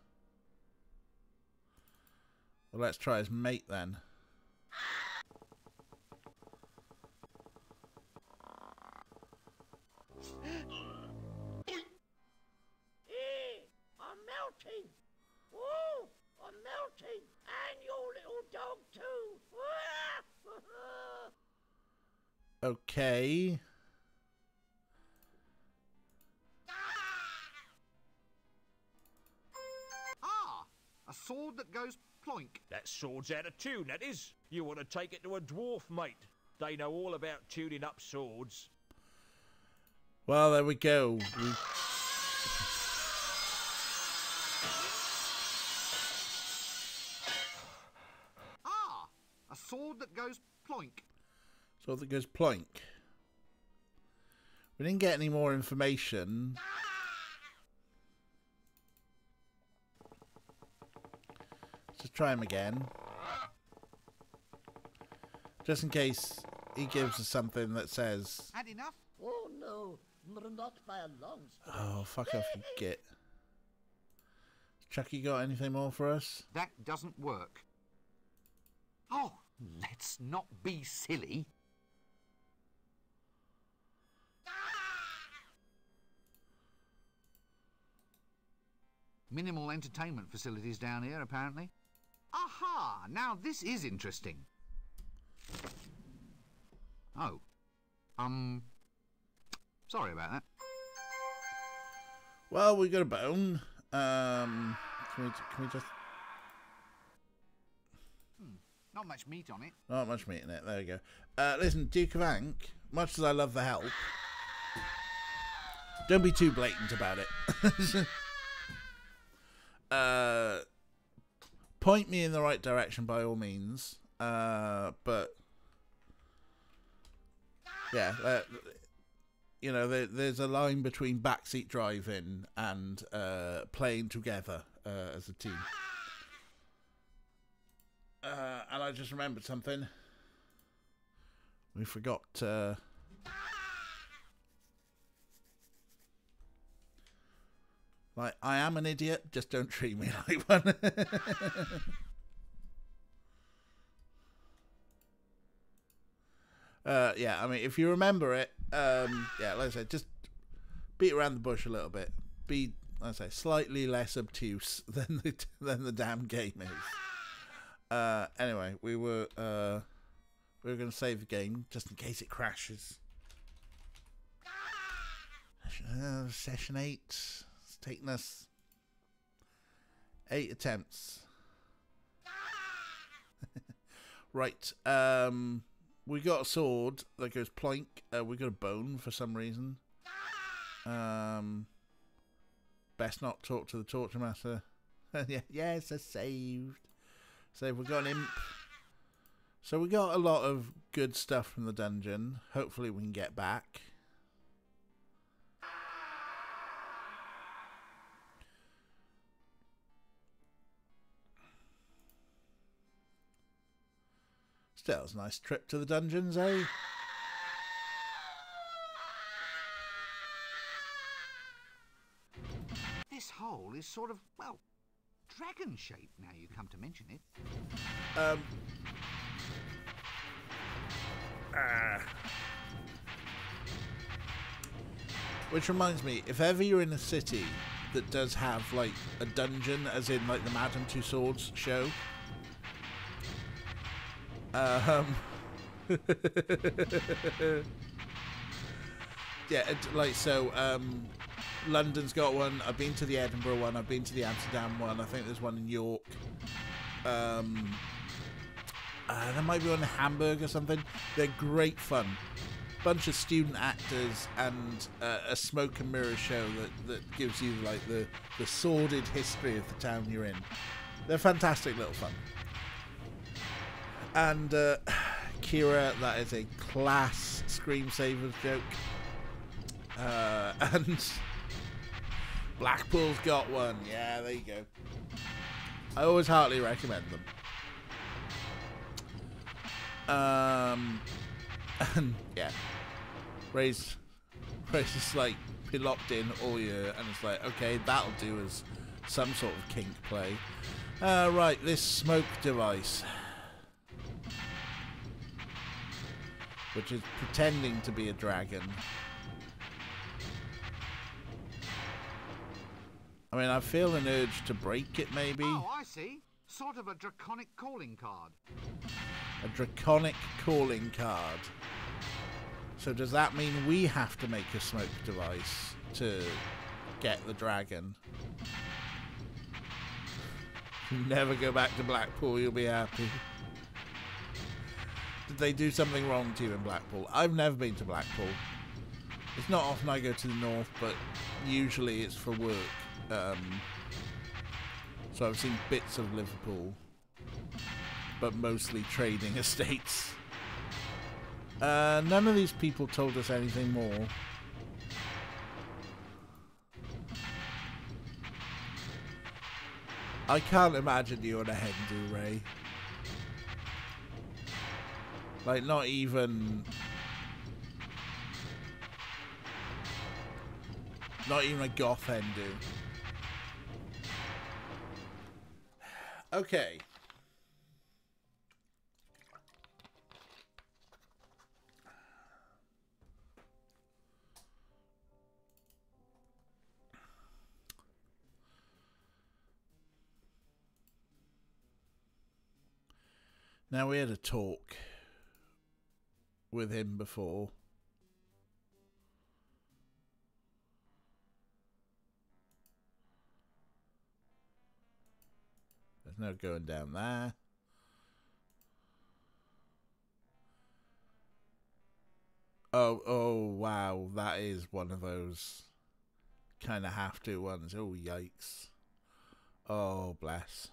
Well, let's try his mate then. Hey, I'm melting. Oh, I'm melting. And your little dog too. Okay. Ah, a sword that goes ploink. That sword's out of tune, that is. You want to take it to a dwarf, mate. They know all about tuning up swords. Well, there we go. Ah, a sword that goes ploink. So that goes ploink. We didn't get any more information. Let's just try him again. Just in case he gives us something that says... Had enough? Oh, no, Not by a long stretch. Oh, fuck off, you git. Chucky got anything more for us? That doesn't work. Oh, let's not be silly. Minimal entertainment facilities down here, apparently. Aha! Now this is interesting. Oh. Sorry about that. Well, we got a bone. Can we just... Not much meat on it. Not much meat in it. There we go. Listen, Duke of Ankh, much as I love the help, don't be too blatant about it. Point me in the right direction by all means. But yeah, you know, there's a line between backseat driving and playing together as a team. And I just remembered something. We forgot. Like, I am an idiot. Just don't treat me like one. Yeah, I mean, if you remember it, yeah, like I said, just beat around the bush a little bit. Be, like I say, slightly less obtuse than the damn game is. Anyway, we were going to save the game just in case it crashes. Session 8. It's taken us 8 attempts. Right. We got a sword that goes ploink. We got a bone for some reason. Best not talk to the torture master. Yeah, yes, I saved. So we got an imp. So we got a lot of good stuff from the dungeon. Hopefully we can get back. Still, it's a nice trip to the dungeons, eh? This hole is sort of, well, dragon-shaped now you come to mention it. Which reminds me, if ever you're in a city that does have, like, a dungeon, as in, like, the Madame Tussauds show, yeah, like, so, London's got one. I've been to the Edinburgh one. I've been to the Amsterdam one. I think there's one in York. There might be one in Hamburg or something. They're great fun. Bunch of student actors and a smoke and mirror show that gives you, like, the sordid history of the town you're in. They're fantastic little fun. And Kira, that is a class Screamsavers joke. And Blackpool's got one. Yeah, there you go. I always heartily recommend them. And yeah, Ray's just like been locked in all year, and it's like, okay, that'll do as some sort of kink play. Right, this smoke device, which is pretending to be a dragon. I mean, I feel an urge to break it, maybe. Oh, I see. Sort of a draconic calling card. A draconic calling card. So does that mean we have to make a smoke device to get the dragon? Never go back to Blackpool, you'll be happy. Did they do something wrong to you in Blackpool? I've never been to Blackpool. It's not often I go to the north, but usually it's for work. So I've seen bits of Liverpool, but mostly trading estates. None of these people told us anything more. I can't imagine you on a hen-do, Ray. Like, not even... Not even a goth hen do. Okay. Now, we had a talk with him before. There's no going down there. Oh, wow. That is one of those kind of have to ones. Oh, yikes. Oh, bless.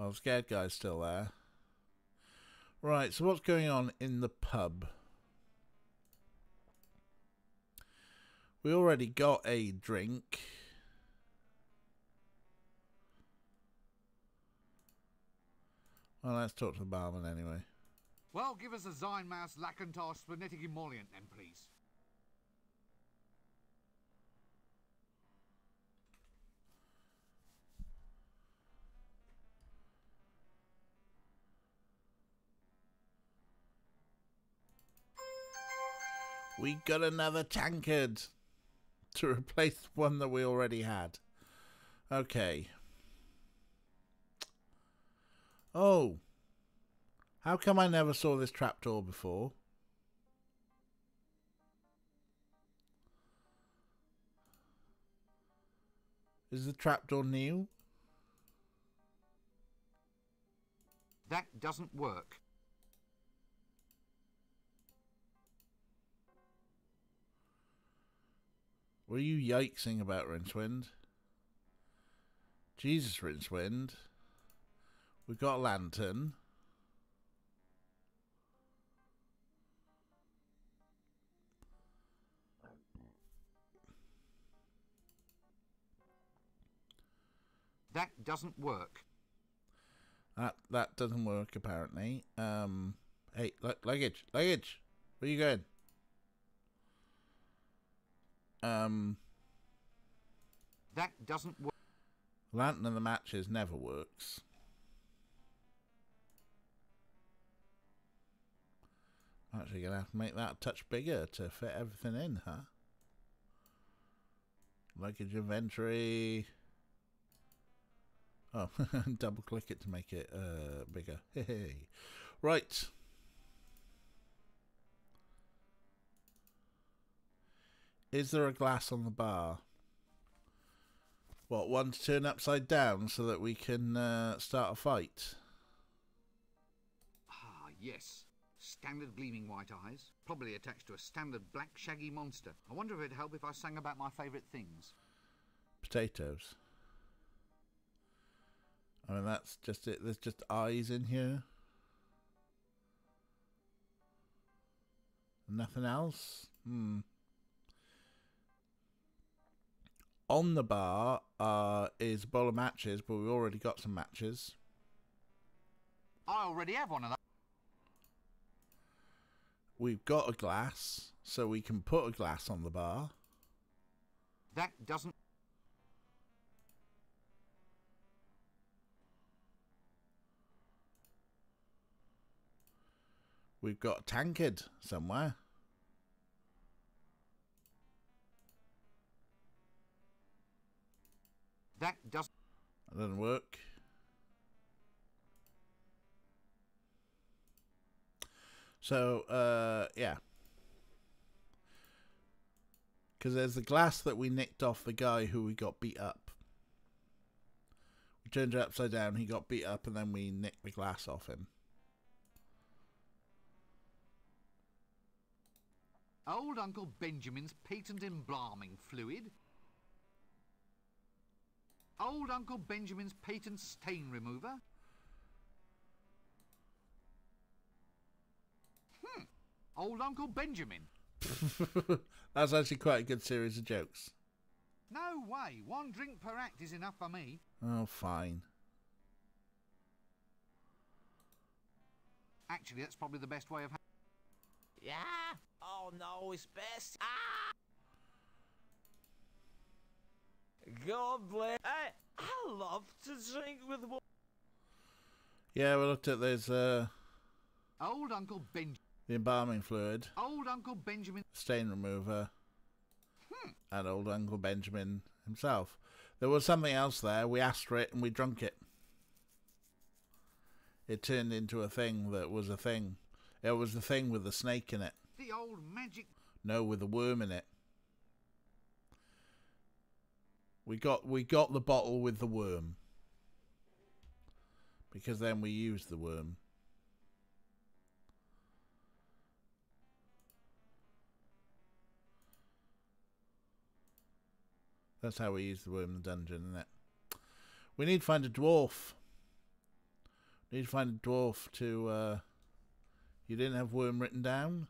Oh, scared guy's still there. Right, so what's going on in the pub? We already got a drink. Well, let's talk to the barman anyway. Well, give us a Zynmaus Lacantar Splenetic Emollient then, please. We got another tankard to replace one that we already had. Okay. Oh. How come I never saw this trapdoor before? Is the trapdoor new? That doesn't work. What are you yikesing about, Rincewind? Jesus, Rincewind. We've got a lantern. That doesn't work. That doesn't work, apparently. Hey, luggage. Luggage! Where are you going? That doesn't work. Lantern and the matches never works. I'm actually going to have to make that a touch bigger to fit everything in, huh? Luggage inventory. Oh, double click it to make it bigger. Hey, right. Is there a glass on the bar? What, one to turn upside down so that we can start a fight? Ah, yes. Standard gleaming white eyes, probably attached to a standard black shaggy monster. I wonder if it'd help if I sang about my favourite things. Potatoes. I mean, that's just it. There's just eyes in here. Nothing else? On the bar is a bowl of matches, but we've already got some matches. I already have one of those. We've got a glass, so we can put a glass on the bar. That doesn't... We've got a tankard somewhere. That doesn't... That doesn't work. So, yeah. Because there's the glass that we nicked off the guy who we got beat up. We turned it upside down, he got beat up, and then we nicked the glass off him. Old Uncle Benjamin's patent embalming fluid. Old Uncle Benjamin's patent stain remover. Old Uncle Benjamin. That's actually quite a good series of jokes. No way. One drink per act is enough for me. Oh, fine. Actually, that's probably the best way of... Yeah? Oh, Oh no, it's best. Ah! God bless. I love to drink with water. Yeah, we looked at those, Old Uncle Benjamin. the embalming fluid, Old Uncle Benjamin. stain remover, and old Uncle Benjamin himself. There was something else there. We asked for it and we drunk it. It turned into a thing that was a thing. It was the thing with the snake in it. The old magic. No, with the worm in it. We got the bottle with the worm. Because then we used the worm. That's how we use the worm in the dungeon, isn't it? We need to find a dwarf. We need to find a dwarf to, You didn't have worm written down?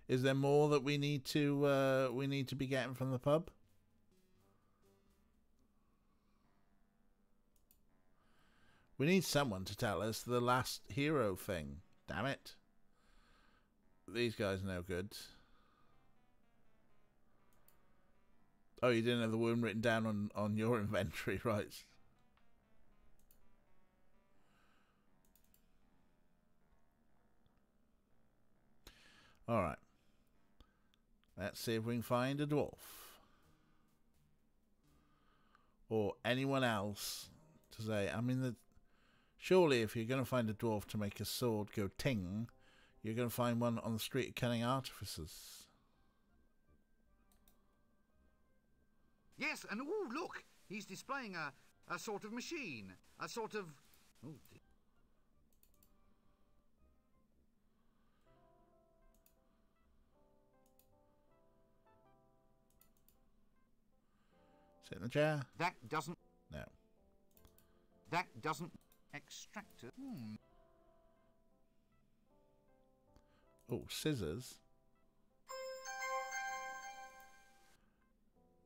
Is there more that we need to be getting from the pub? We need someone to tell us the last hero thing. Damn it. These guys are no good. Oh, you didn't have the worm written down on your inventory, right? Alright. Let's see if we can find a dwarf. Or anyone else to say, I mean, surely if you're going to find a dwarf to make a sword go ting, you're going to find one on the street of Cunning Artificers. Yes, and oh, look, he's displaying a sort of machine. A sort of... Oh, dear. Sit in the chair. That doesn't... No. That doesn't... Extractor. Oh, scissors.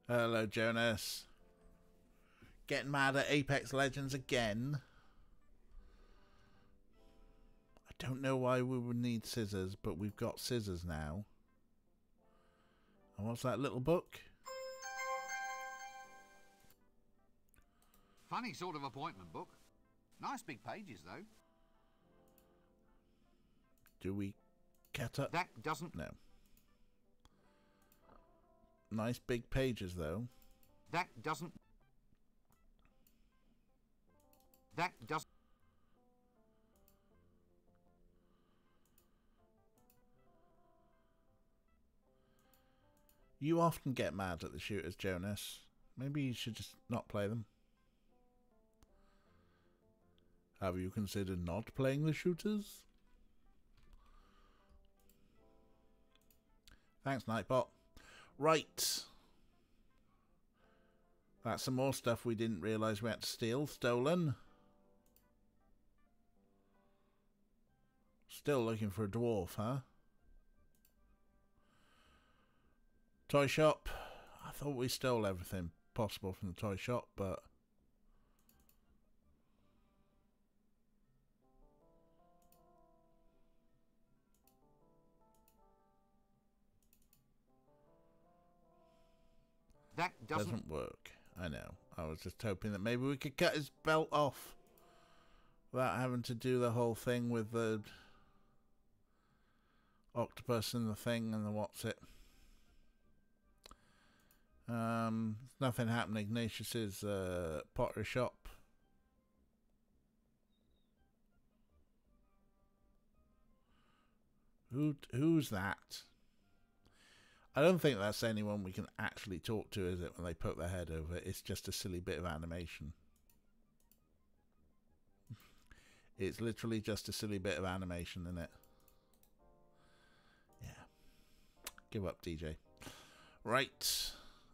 Hello, Jonas. Getting mad at Apex Legends again. I don't know why we would need scissors, but we've got scissors now. And what's that little book? Funny sort of appointment book. Nice big pages, though. Do we cut up? That doesn't... No. Nice big pages, though. That doesn't... That doesn't... You often get mad at the shooters, Jonas. Maybe you should just not play them. Have you considered not playing the shooters? Thanks, Nightbot. Right. That's some more stuff we didn't realise we had to steal. Stolen. Still looking for a dwarf, huh? Toy shop. I thought we stole everything possible from the toy shop, but... That doesn't work. I know. I was just hoping that maybe we could cut his belt off without having to do the whole thing with the octopus and the thing and the what's it. Nothing happened. Ignatius's pottery shop. Who's that? I don't think that's anyone we can actually talk to, is it, when they put their head over it? It's just a silly bit of animation. It's literally just a silly bit of animation, isn't it? Yeah. Give up, DJ. Right.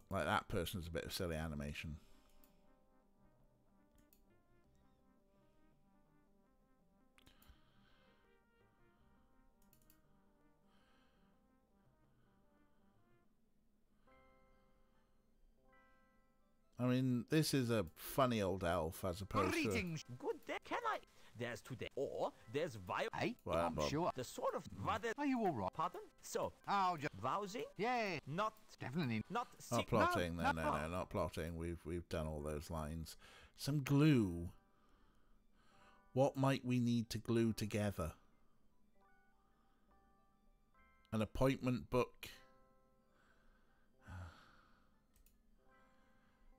Like that person's a bit of silly animation. I mean, this is a funny old elf as opposed Greetings. Good day. Can I... there's today, or there's Hey, Well, I'm Bob. sure. the sort of rather. Are you all right? Pardon? So, Oh, just vousing? yeah, Not definitely. not Not sick. plotting. No, not plotting. We've done all those lines. Some glue. What might we need to glue together? An appointment book.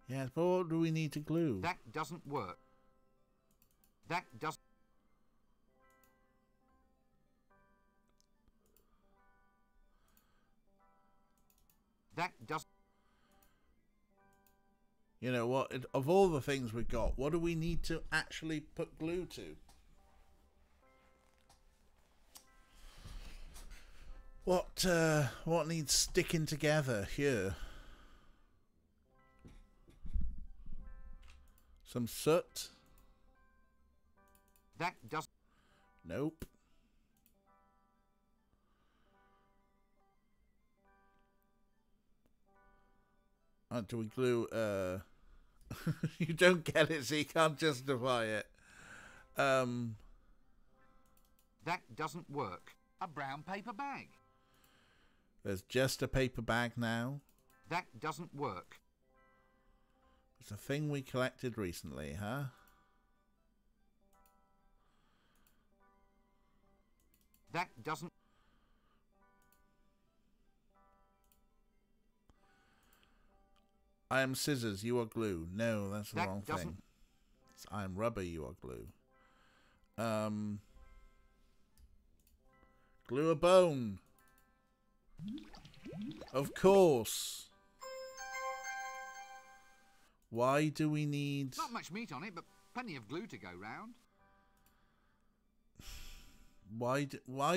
Yes, but what do we need to glue? That doesn't work. That does. That does. You know what? Of all the things we've got, what do we need to actually put glue to? What needs sticking together here? Some soot? That does. Nope. Do we glue? You don't get it, so you can't justify it. That doesn't work. A brown paper bag. There's just a paper bag now. That doesn't work. It's a thing we collected recently, huh? That doesn't. I am scissors, you are glue. No, that's the That wrong doesn't- thing. It's I am rubber, you are glue. Glue a bone. Of course. Why do we need... Not much meat on it, but plenty of glue to go round. Why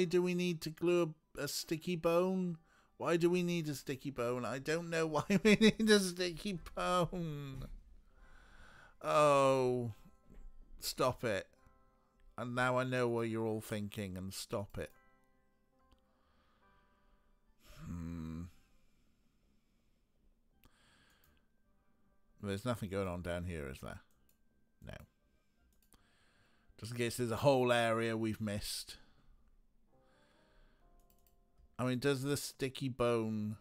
do we need to glue a sticky bone? Why do we need a sticky bone? I don't know why we need a sticky bone. Oh, stop it. And now I know what you're all thinking, and stop it. There's nothing going on down here, is there? No. Just in case there's a whole area we've missed. I mean, does the sticky bone...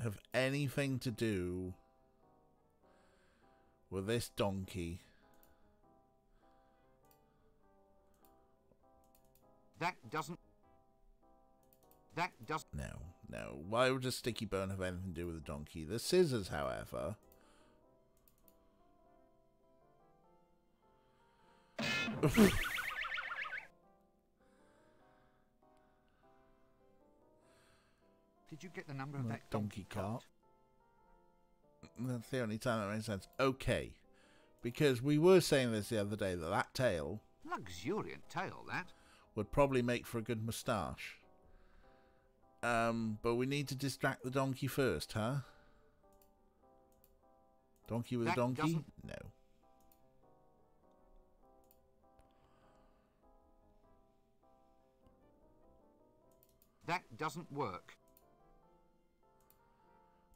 have anything to do with this donkey? That doesn't. That does. No. Why would a sticky bone have anything to do with a donkey? The scissors, however... Did you get the number of that donkey cart? That's the only time that makes sense. Okay. Because we were saying this the other day, that tail Luxuriant tail, that. would probably make for a good moustache. But we need to distract the donkey first, huh? Donkey with a That donkey? doesn't- No. That doesn't work.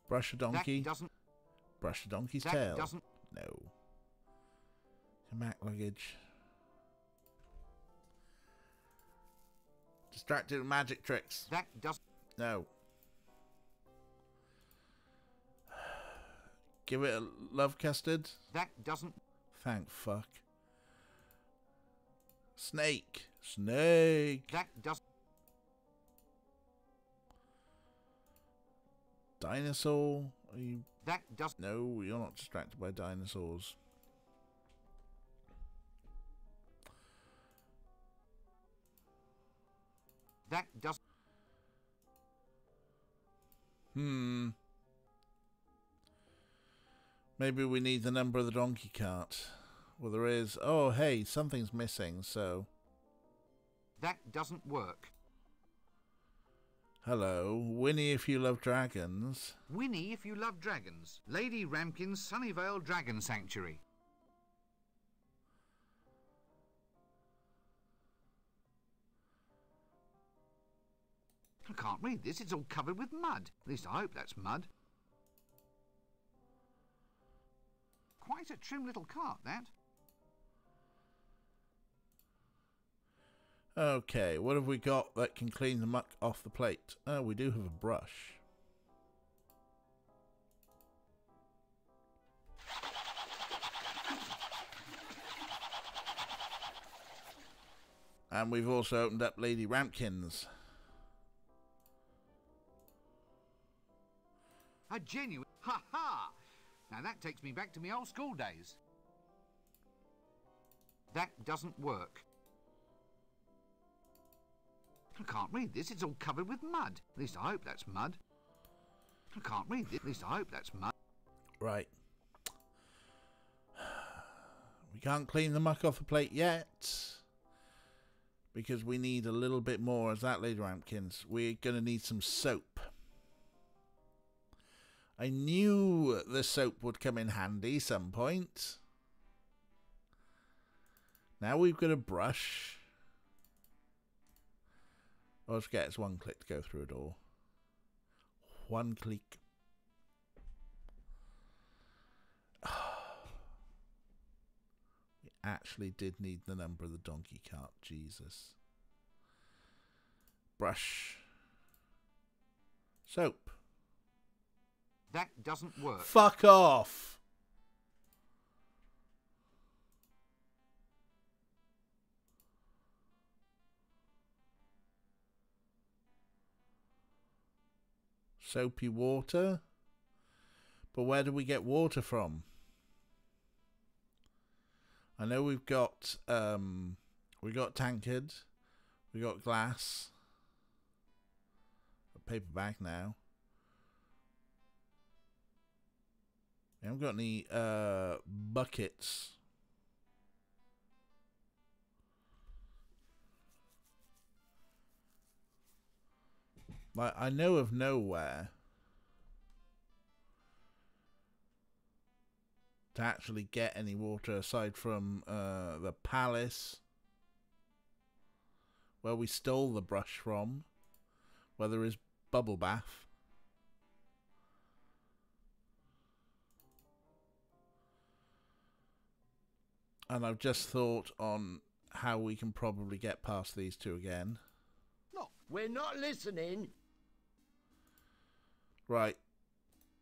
Brush a donkey? That doesn't. Brush a donkey's That tail? doesn't. No. Mac luggage. Distracted with magic tricks? That does. No. Give it a love custard? That doesn't. Thank fuck. Snake. Snake. That does. Dinosaur? Are you... That does. No, you're not distracted by dinosaurs. That does. Maybe we need the number of the donkey cart. Well, there is... Oh, hey, something's missing, so... That doesn't work. Hello. Winnie if you love dragons. Winnie, if you love dragons. Lady Ramkin's Sunnyvale Dragon Sanctuary. I can't read this. It's all covered with mud. At least I hope that's mud. Quite a trim little cart, that. Okay, what have we got that can clean the muck off the plate? Oh, we do have a brush. And we've also opened up Lady Rampkins. A genuine... Ha-ha! Now that takes me back to my old school days. That doesn't work. I can't read this. It's all covered with mud. At least I hope that's mud. I can't read this. At least I hope that's mud. Right. We can't clean the muck off the plate yet, because we need a little bit more as that, Lady Rampkins. We're going to need some soap. I knew the soap would come in handy some point. Now we've got a brush. Oh, let's get it's one click to go through a door. One click. We actually did need the number of the donkey cart. Jesus. Brush. Soap. That doesn't work. Fuck off. Soapy water. But where do we get water from? I know we've got tankard, we got glass, a paper bag now. We haven't got any buckets. Like, I know of nowhere to actually get any water aside from the palace where we stole the brush from, where there is bubble bath. And I've just thought on how we can probably get past these two again. Look, we're not listening. Right.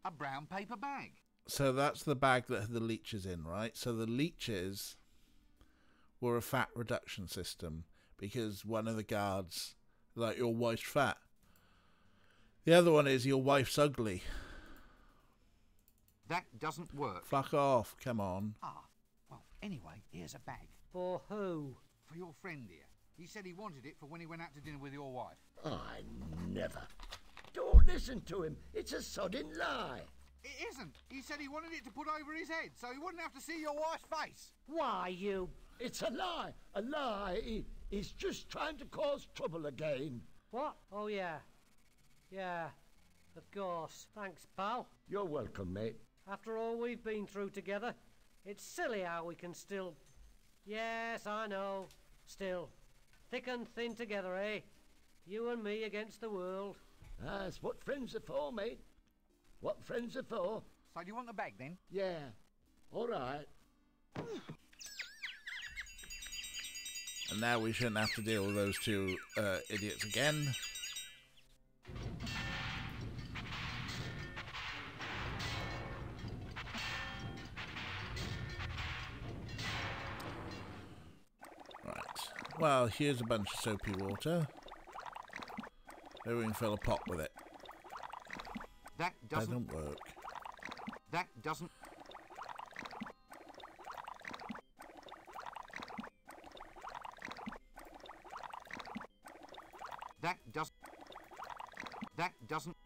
A brown paper bag. So that's the bag that had the leeches in, right? So the leeches were a fat reduction system because one of the guards, like, your wife's fat. The other one is your wife's ugly. That doesn't work. Fuck off, come on. Ah, well, anyway, here's a bag. For who? For your friend here. He said he wanted it for when he went out to dinner with your wife. I never. Don't listen to him. It's a sodden lie. It isn't. He said he wanted it to put over his head so he wouldn't have to see your wife's face. Why, you... It's a lie. A lie. He's just trying to cause trouble again. What? Oh, yeah. Yeah, of course. Thanks, pal. You're welcome, mate. After all we've been through together, it's silly how we can still... Yes, I know. Still. Thick and thin together, eh? You and me against the world. That's what friends are for, mate. What friends are for. So do you want the bag, then? Yeah. All right. And now we shouldn't have to deal with those two idiots again. Right. Well, here's a bunch of soapy water. Maybe we can fill a pot with it. That doesn't work. That doesn't... That doesn't... That doesn't...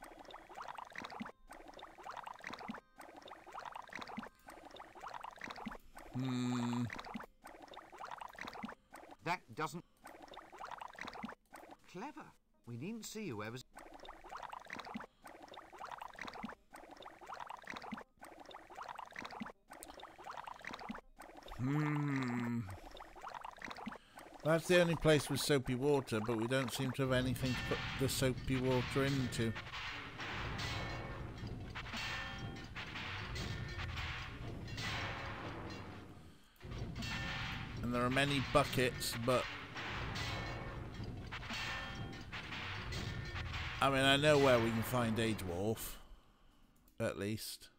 That doesn't... Clever. We needn't see whoever's... That's the only place with soapy water, but we don't seem to have anything to put the soapy water into. there are many buckets, but I mean, I know where we can find a dwarf, at least.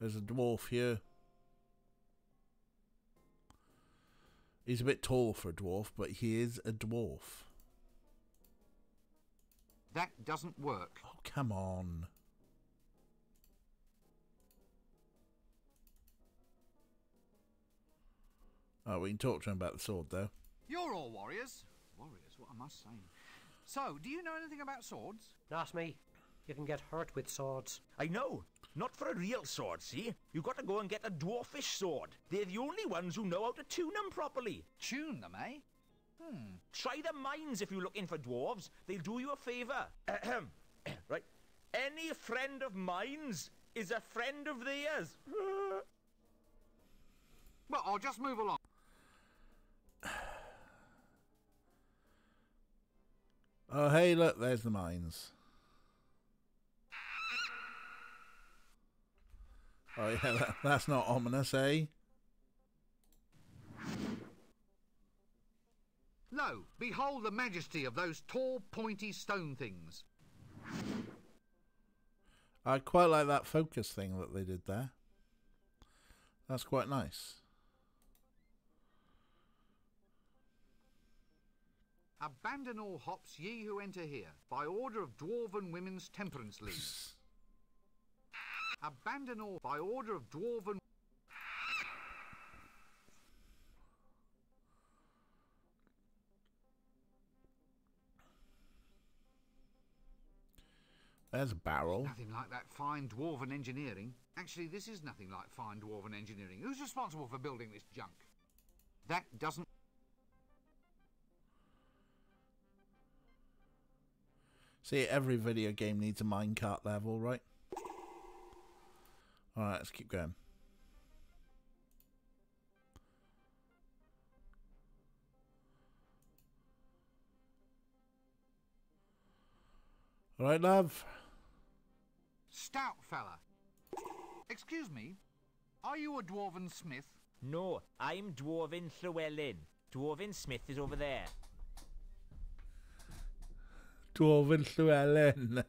There's a dwarf here. He's a bit tall for a dwarf, but he is a dwarf. That doesn't work. Oh, come on. Oh, we can talk to him about the sword, though. You're all warriors. Warriors, what am I saying? So, do you know anything about swords? Ask me. You can get hurt with swords. I know. Not for a real sword, see? You got to go and get a dwarfish sword. They're the only ones who know how to tune them properly. Tune them, eh? Try the mines if you're looking for dwarves. They'll do you a favour. Ahem. Right. Any friend of mine's is a friend of theirs. Well, I'll just move along. Oh, hey, look, there's the mines. Oh, yeah, that's not ominous, eh? Lo, behold the majesty of those tall, pointy stone things. I quite like that focus thing that they did there. That's quite nice. Abandon all hops, ye who enter here, by order of Dwarven Women's Temperance League. Abandon all by order of Dwarven... There's a barrel. Nothing like that fine Dwarven engineering. Actually, this is nothing like fine Dwarven engineering. Who's responsible for building this junk? That doesn't... See, every video game needs a minecart level, right? Alright, let's keep going. Alright, love. Stout fella. Excuse me, are you a Dwarven smith? No, I'm Dwarven Llewellyn. Dwarven Smith is over there. Dwarven Llewellyn.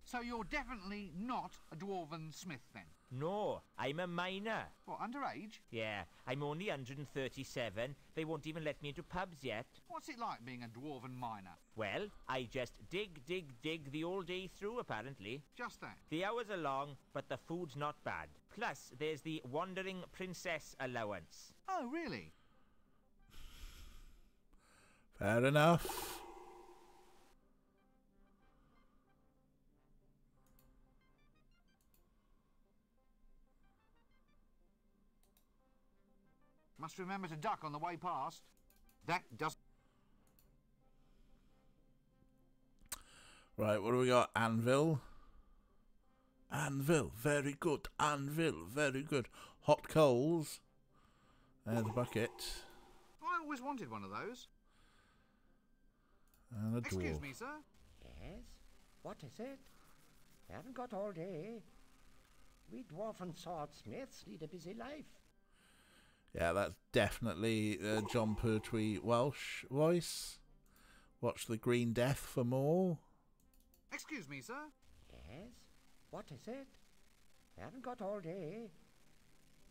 So you're definitely not a Dwarven smith then? No, I'm a miner. What, underage? Yeah, I'm only 137. They won't even let me into pubs yet. What's it like being a Dwarven miner? Well, I just dig the whole day through, apparently. Just that. The hours are long, but the food's not bad. Plus, there's the Wandering Princess allowance. Oh, really? Fair enough. Must remember to duck on the way past. That doesn't... Right, what do we got? Anvil. Anvil, very good. Anvil, very good. Hot coals. There's the bucket. I always wanted one of those. And a dwarf. Excuse me, sir. Yes? What is it? I haven't got all day. We dwarven swordsmiths lead a busy life. Yeah, that's definitely John Pertwee Welsh voice. Watch The Green Death for more. Excuse me, sir. Yes? What is it? I haven't got all day.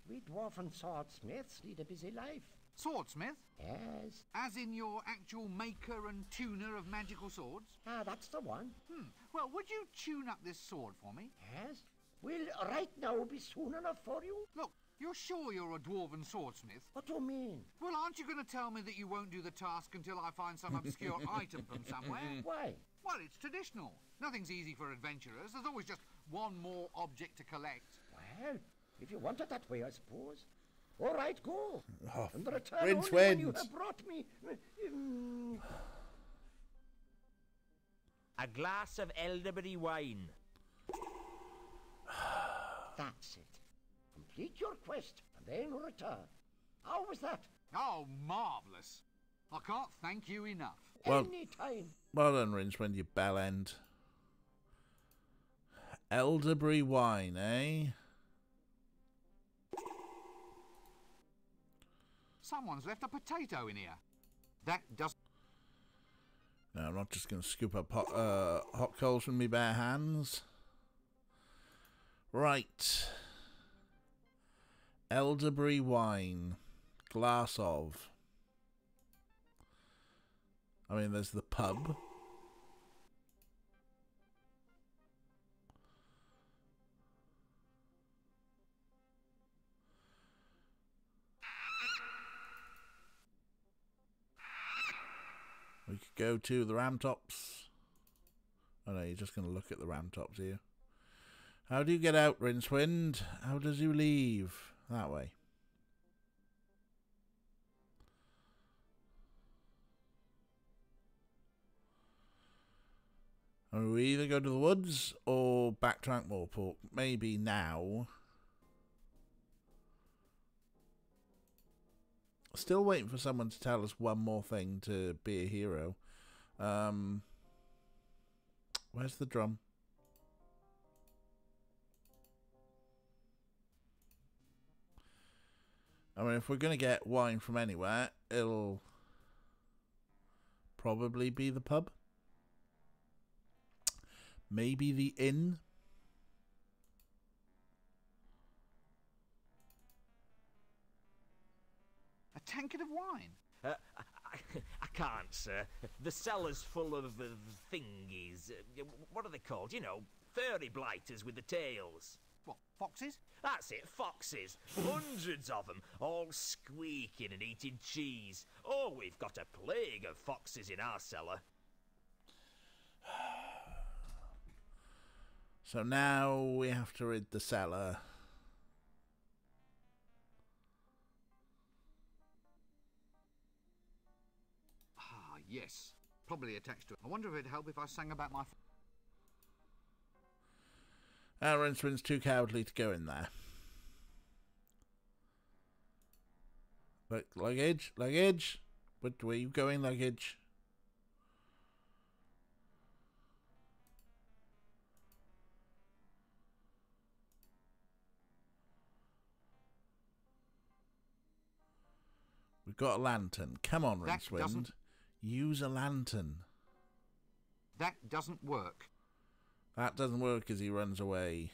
We dwarven swordsmiths lead a busy life. Swordsmith? Yes? As in your actual maker and tuner of magical swords? Ah, that's the one. Well, would you tune up this sword for me? Yes? Will right now be soon enough for you? Look, you're sure you're a Dwarven swordsmith? What do you mean? Well, aren't you going to tell me that you won't do the task until I find some obscure item from somewhere? Why? Well, it's traditional. Nothing's easy for adventurers. There's always just one more object to collect. Well, if you want it that way, I suppose. All right, go. Oh, And return Rinse only when you wind. have brought me... A glass of elderberry wine. That's it. Complete your quest and then return. How was that? Oh, marvellous. I can't thank you enough. Well, Any time. well done, Rincewind, you bell end. Elderberry wine, eh? Someone's left a potato in here. That doesn't... No, I'm not just going to scoop up hot coals with my bare hands. Right. Elderberry wine. Glass of. I mean, there's the pub. We could go to the ram tops. Oh no, you're just going to look at the ram tops here. How do you get out, Rincewind? How does you leave? That way. And we either go to the woods or back to Ankh-Morpork. Maybe now. Still waiting for someone to tell us one more thing to be a hero. Where's the drum? I mean, if we're going to get wine from anywhere, it'll probably be the pub. Maybe the inn. A tankard of wine? I can't, sir. The cellar's full of thingies. What are they called? You know, furry blighters with the tails. What, foxes? That's it, foxes. Hundreds of them, all squeaking and eating cheese. Oh, we've got a plague of foxes in our cellar. So now we have to rid the cellar. Ah, yes. Probably attached to it. I wonder if it'd help if I sang about my... Rincewind's too cowardly to go in there. Look, luggage, luggage. But where you going, luggage? We've got a lantern. Come on, Rincewind. Use a lantern. That doesn't work. That doesn't work as he runs away.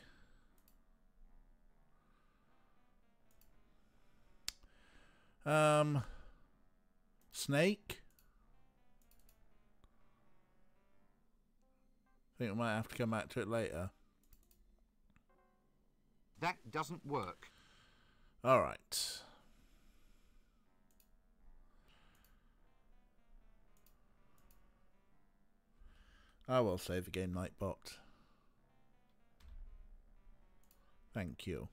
Snake? I think we might have to come back to it later. That doesn't work. Alright. I will save the game, Nightbot. Thank you.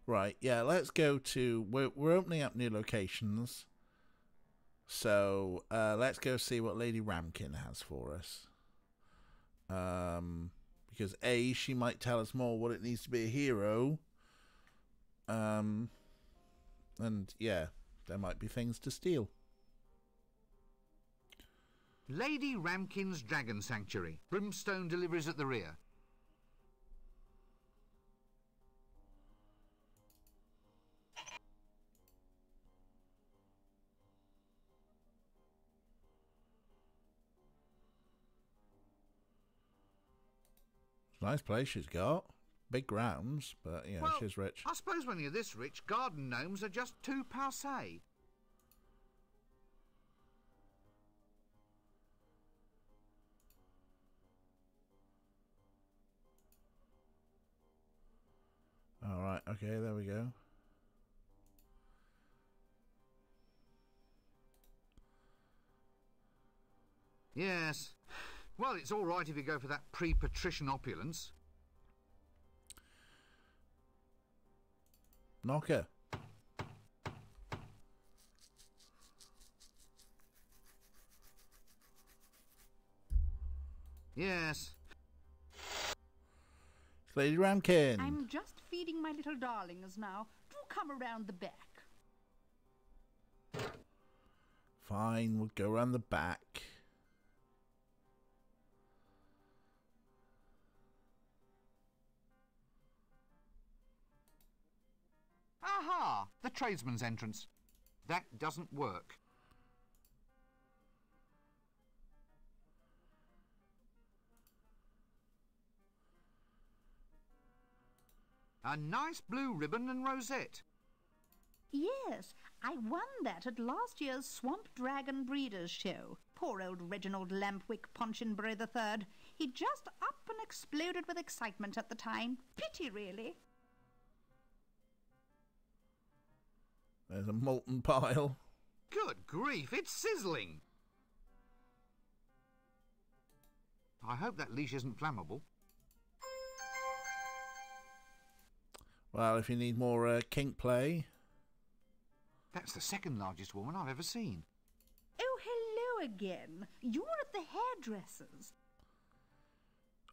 Right, yeah, let's go to... We're opening up new locations. So, let's go see what Lady Ramkin has for us. Because A, she might tell us more what it needs to be a hero. And, yeah, there might be things to steal. Lady Ramkin's Dragon Sanctuary. Brimstone deliveries at the rear. Nice place she's got. Big grounds, but yeah, Well, she's rich. I suppose when you're this rich, garden gnomes are just too passé. Alright, okay, there we go. Yes. Well, it's all right if you go for that pre-patrician opulence. Knocker. Yes. It's Lady Ramkin. I'm just feeding my little darlings now. Do come around the back. Fine, we'll go around the back. Aha! The tradesman's entrance. That doesn't work. A nice blue ribbon and rosette. Yes, I won that at last year's Swamp Dragon Breeders' Show. Poor old Reginald Lampwick Punchinbury III. He just up and exploded with excitement at the time. Pity, really. There's a molten pile. Good grief, it's sizzling. I hope that leash isn't flammable. Well, if you need more kink play. That's the second largest woman I've ever seen. Oh, hello again. You're at the hairdresser's.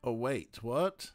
Oh, wait, what?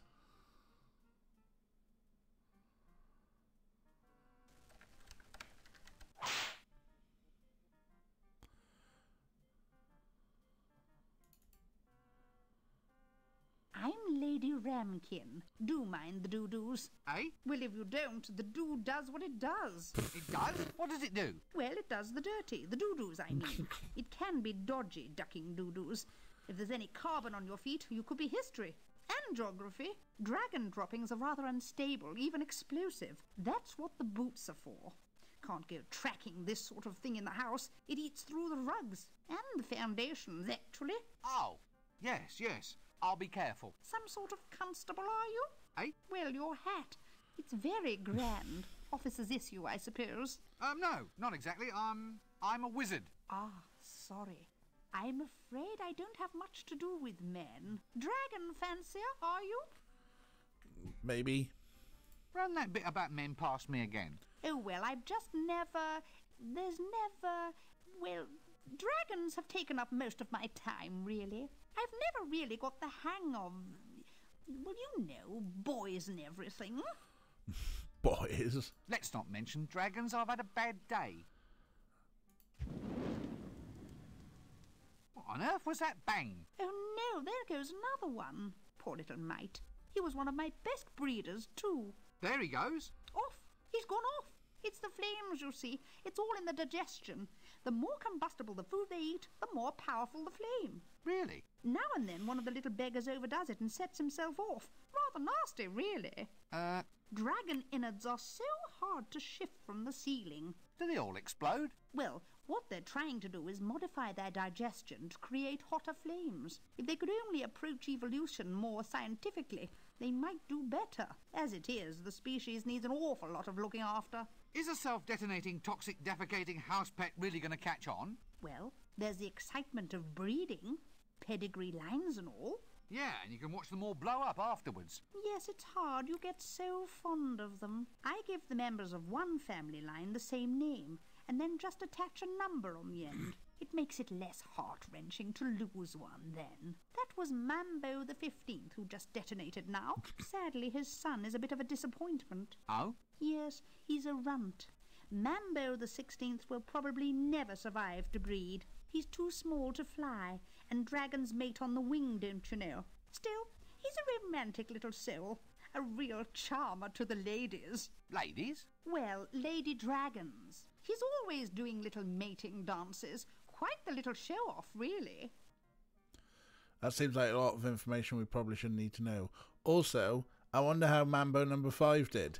I'm Lady Ramkin. Do mind the doo-doos. Eh? Well, if you don't, the doo does what it does. It does? What does it do? Well, it does the dirty. The doo-doos, I mean. It can be dodgy, ducking doo-doos. If there's any carbon on your feet, you could be history. And geography. Dragon droppings are rather unstable, even explosive. That's what the boots are for. Can't go tracking this sort of thing in the house. It eats through the rugs. And the foundations, actually. Oh, yes. I'll be careful. Some sort of constable, are you? Eh? Well, your hat. It's very grand. Officer's issue, I suppose. No, not exactly. I'm a wizard. Ah, sorry. I'm afraid I don't have much to do with men. Dragon fancier, are you? Maybe. Run that bit about men past me again. Oh, well, I've just never... Well, dragons have taken up most of my time, really. I've never really got the hang of... Well, you know, boys and everything. Boys. Let's not mention dragons. I've had a bad day. What on earth was that bang? Oh, no, there goes another one. Poor little mite. He was one of my best breeders, too. There he goes. Off. He's gone off. It's the flames, you see. It's all in the digestion. The more combustible the food they eat, the more powerful the flame. Really? Now and then one of the little beggars overdoes it and sets himself off. Rather nasty, really. Dragon innards are so hard to shift from the ceiling. Do they all explode? Well, what they're trying to do is modify their digestion to create hotter flames. If they could only approach evolution more scientifically, they might do better. As it is, the species needs an awful lot of looking after. Is a self-detonating, toxic, defecating house pet really going to catch on? Well, there's the excitement of breeding, pedigree lines and all. Yeah, and you can watch them all blow up afterwards. Yes, it's hard. You get so fond of them. I give the members of one family line the same name, and then just attach a number on the end. It makes it less heart-wrenching to lose one then. That was Mambo the 15th who just detonated now. Sadly, his son is a bit of a disappointment. Oh? Yes, he's a runt. Mambo the 16th will probably never survive to breed. He's too small to fly, and dragons mate on the wing, don't you know? Still, he's a romantic little soul. A real charmer to the ladies. Ladies? Well, lady dragons. He's always doing little mating dances. Quite the little show-off, really. That seems like a lot of information we probably shouldn't need to know. Also, I wonder how Mambo number 5 did.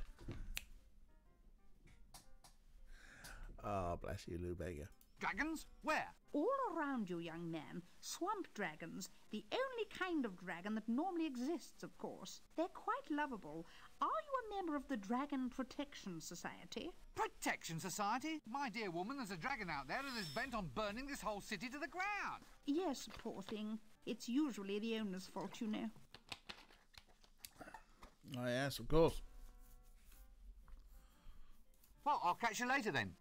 Oh, bless you, Lou Bega. Dragons? Where? All around you, young man. Swamp dragons. The only kind of dragon that normally exists, of course. They're quite lovable. Are you a member of the Dragon Protection Society? Protection Society? My dear woman, there's a dragon out there that is bent on burning this whole city to the ground. Yes, poor thing. It's usually the owner's fault, you know. Oh, yes, of course. Well, I'll catch you later then.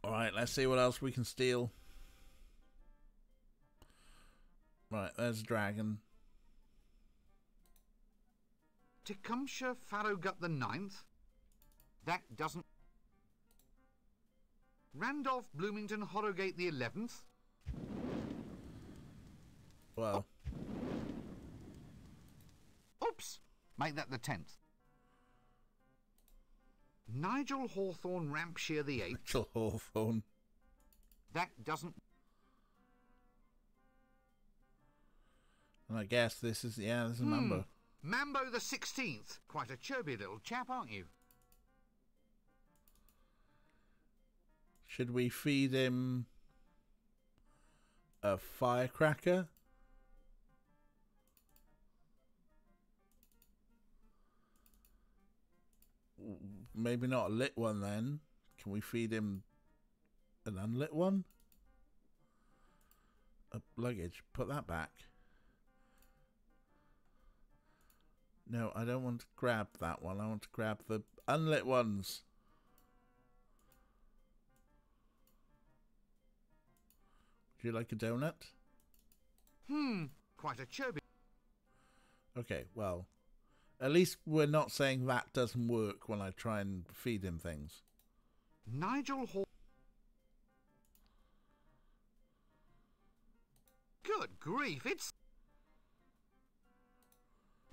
Alright, let's see what else we can steal. Right, there's a dragon. Tecumseh Farragut the 9th? That doesn't... Randolph Bloomington Horrogate the 11th? Well. Oh. Oops! Make that the 10th. Nigel Hawthorne Rampshire the Eighth. Little Hawthorne. That doesn't... And I guess this is, yeah, this is Mambo. Mambo the 16th. Quite a chubby little chap, aren't you? Should we feed him a firecracker? Maybe not a lit one then. Can we feed him an unlit one? Luggage. Put that back. No, I don't want to grab that one. I want to grab the unlit ones. Would you like a donut? Quite a chubby... Okay, well, at least we're not saying that doesn't work when I try and feed him things. Nigel Hawthorne... Good grief, it's...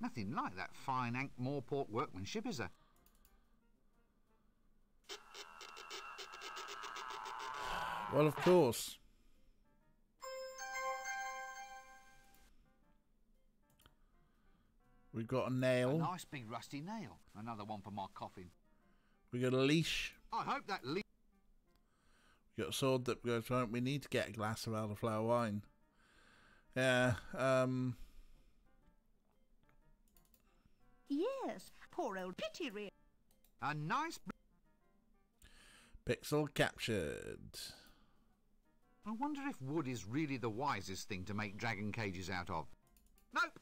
Nothing like that fine Ankh-Morpork workmanship, is there? Well, of course. We've got a A nail. nice big rusty nail. Another one for my coffin. We got a leash. I hope that leash... We got a sword that goes, right, we need to get a glass of elderflower wine. Yeah, Yes, poor old pity really. A nice... pixel captured. I wonder if wood is really the wisest thing to make dragon cages out of. Nope!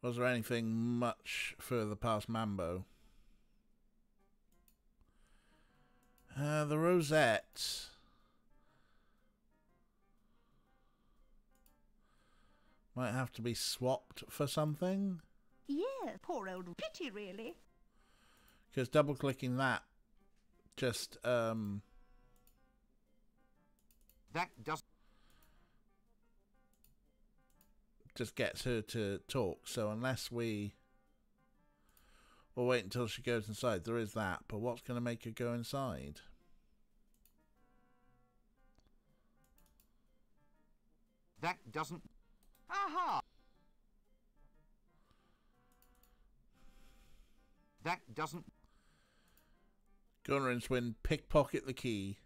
Was there anything much further past Mambo? The rosette. Might have to be swapped for something. Yes, poor old pity really. Because double clicking that just That does... just gets her to talk. So unless we'll wait until she goes inside. There is that, but what's going to make her go inside? That doesn't... Aha! That doesn't... Go on, Rincewind, pickpocket the key.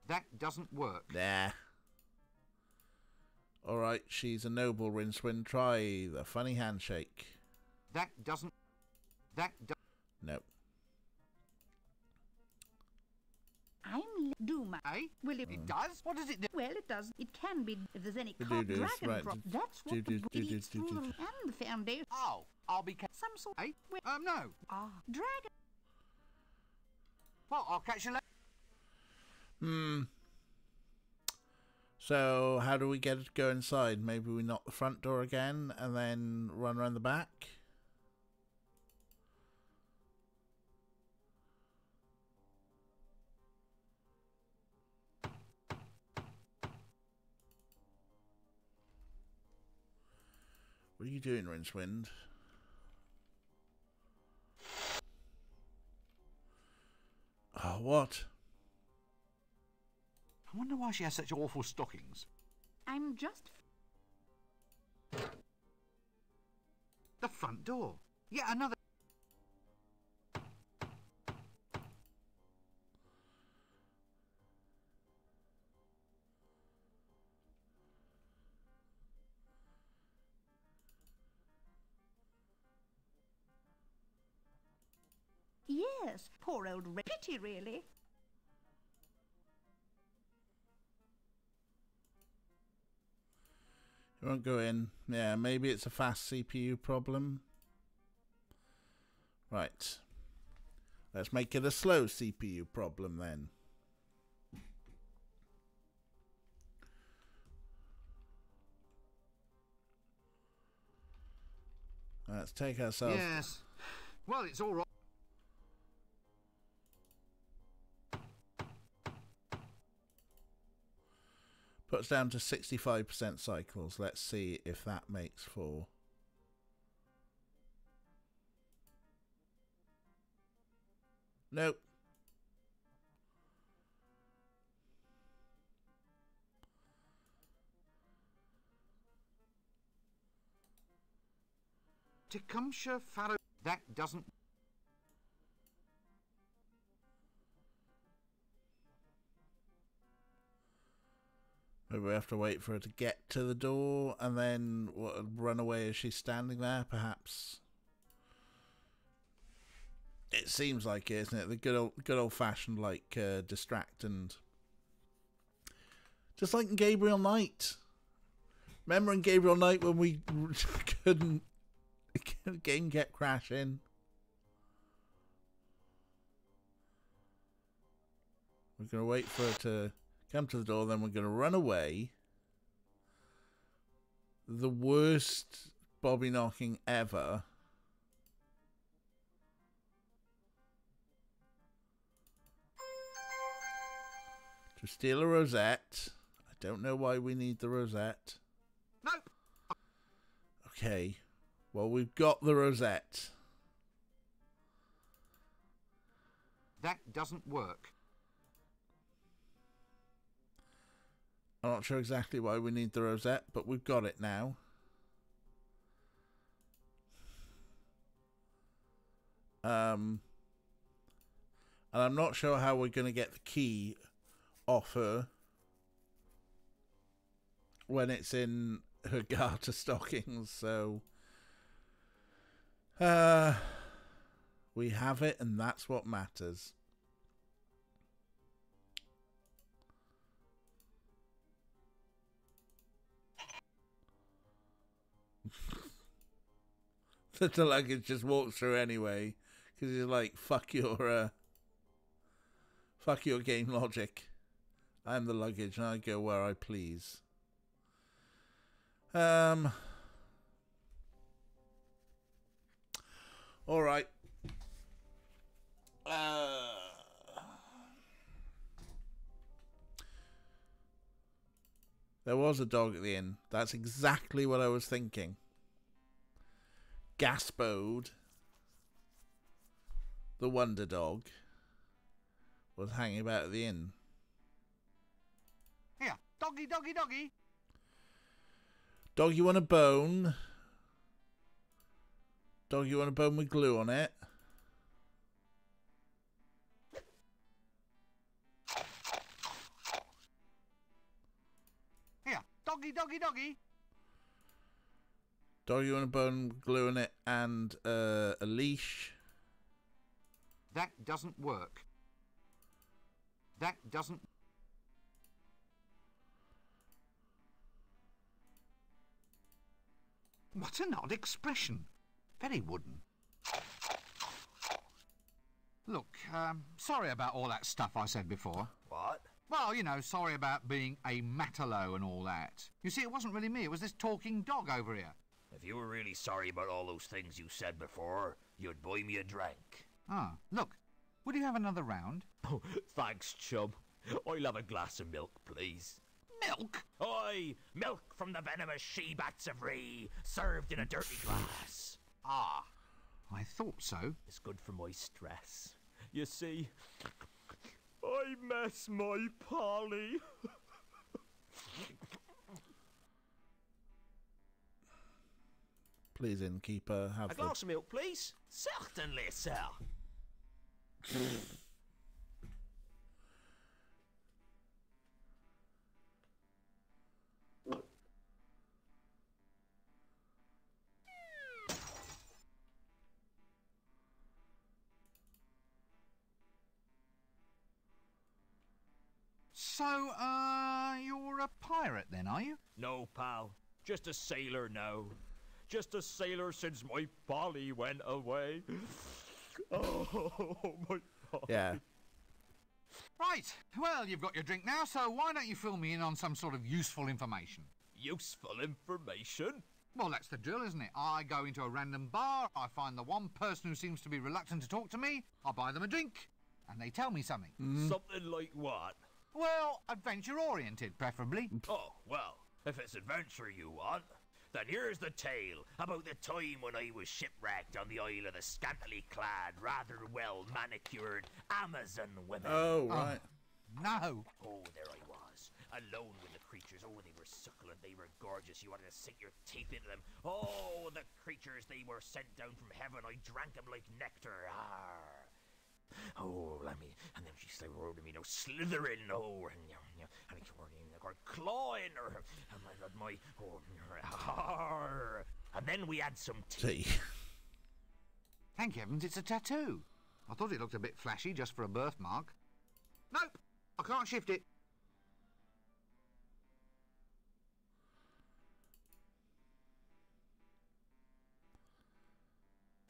That doesn't work. Nah. Alright, she's a noble, Rincewind. Try the funny handshake. That doesn't... That do... Nope. Do my... Eh? Well, it does? What does it do? Well, it does. It can be if there's any Do-dos, dragon right. drop. That's what the leads through the and the foundation. Oh, I'll be... Some sort. Eh? Well, No. dragon. Well, I'll catch you later. So, how do we get it to go inside? Maybe we knock the front door again and then run around the back? What are you doing, Rincewind? Oh, what? I wonder why she has such awful stockings. I'm just... The front door. Yet another... Yes, poor old pity really. It won't go in. Yeah, maybe it's a fast CPU problem. Right. Let's make it a slow CPU problem then. Let's take ourselves... Yes. Well, it's all right. Puts down to 65% cycles. Let's see if that makes for... Nope. Tecumseh Farrow. That doesn't... Maybe we have to wait for her to get to the door and then run away as she's standing there, perhaps. It seems like it, isn't it? The good old fashioned like distract and just like in Gabriel Knight. Remember in Gabriel Knight when we couldn't the game kept crashing? We're gonna wait for her to come to the door, then we're gonna run away. The worst Bobby knocking ever. To steal a rosette. I don't know why we need the rosette. Nope. Okay. Well, we've got the rosette. That doesn't work. I'm not sure exactly why we need the rosette, but we've got it now. And I'm not sure how we're going to get the key off her when it's in her garter stockings, so we have it, and that's what matters. The luggage just walks through anyway, because he's like, fuck your game logic. I'm the luggage and I go where I please. Alright. There was a dog at the inn. That's exactly what I was thinking. Gaspode, the wonder dog, was hanging about at the inn. Here, doggy, doggy, doggy. Dog, you want a bone? Dog, you want a bone with glue on it? Here, doggy, doggy, doggy. Dog, you want a bone with glue on it and a leash? That doesn't work. That doesn't... What an odd expression. Very wooden. Look, sorry about all that stuff I said before. What? Well, you know, sorry about being a matalo and all that. You see, it wasn't really me, it was this talking dog over here. If you were really sorry about all those things you said before, you'd buy me a drink. Ah, look, would you have another round? Oh, thanks, chum. I'll have a glass of milk, please. Milk? Aye, milk from the venomous she-bats of Ree, served in a dirty glass. Ah, I thought so. It's good for my stress. You see, I miss my Polly. Please, innkeeper, have A glass of milk, please. Certainly, sir. So, you're a pirate then, are you? No, pal. Just a sailor now. Just a sailor since my Polly went away. Oh, my Polly. Yeah. Right, well, you've got your drink now, so why don't you fill me in on some sort of useful information? Useful information? Well, that's the drill, isn't it? I go into a random bar, I find the one person who seems to be reluctant to talk to me, I buy them a drink, and they tell me something. Something like what? Well, adventure-oriented, preferably. Oh, well, if it's adventure you want, then here's the tale about the time when I was shipwrecked on the Isle of the scantily clad, rather well-manicured Amazon women. Oh, right. No. Oh, there I was, alone with the creatures. Oh, they were succulent, they were gorgeous. You wanted to sink your teeth into them. Oh, the creatures, they were sent down from heaven. I drank them like nectar. Arr. Oh, let me, and then she started rolling me, slithering, and I came in, clawing her, and I got my, and then we had some tea. Thank heavens, it's a tattoo. I thought it looked a bit flashy just for a birthmark. Nope, I can't shift it.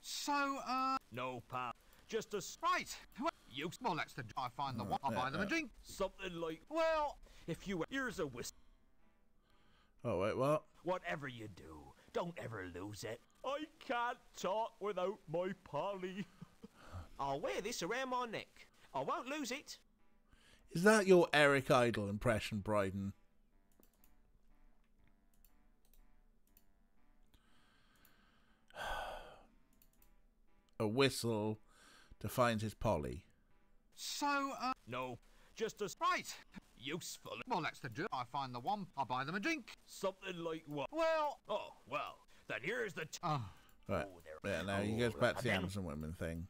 So, No, pal, just a right. Well, that's the... I find the one, I'll buy them a drink. something like, Well, if you were, here's a whistle. Oh, wait, what? Whatever you do, don't ever lose it. I can't talk without my Polly. I'll wear this around my neck. I won't lose it. Is that your Eric Idle impression, Bryden? A whistle to find his Polly. so, No, just a right. useful. Well, that's the drill. I find the one, I'll buy them a drink. Something like what? Well, Oh, well, then here's the... oh, Right. Oh, there. Yeah, now he Oh, goes back to and the then- Amazon women thing.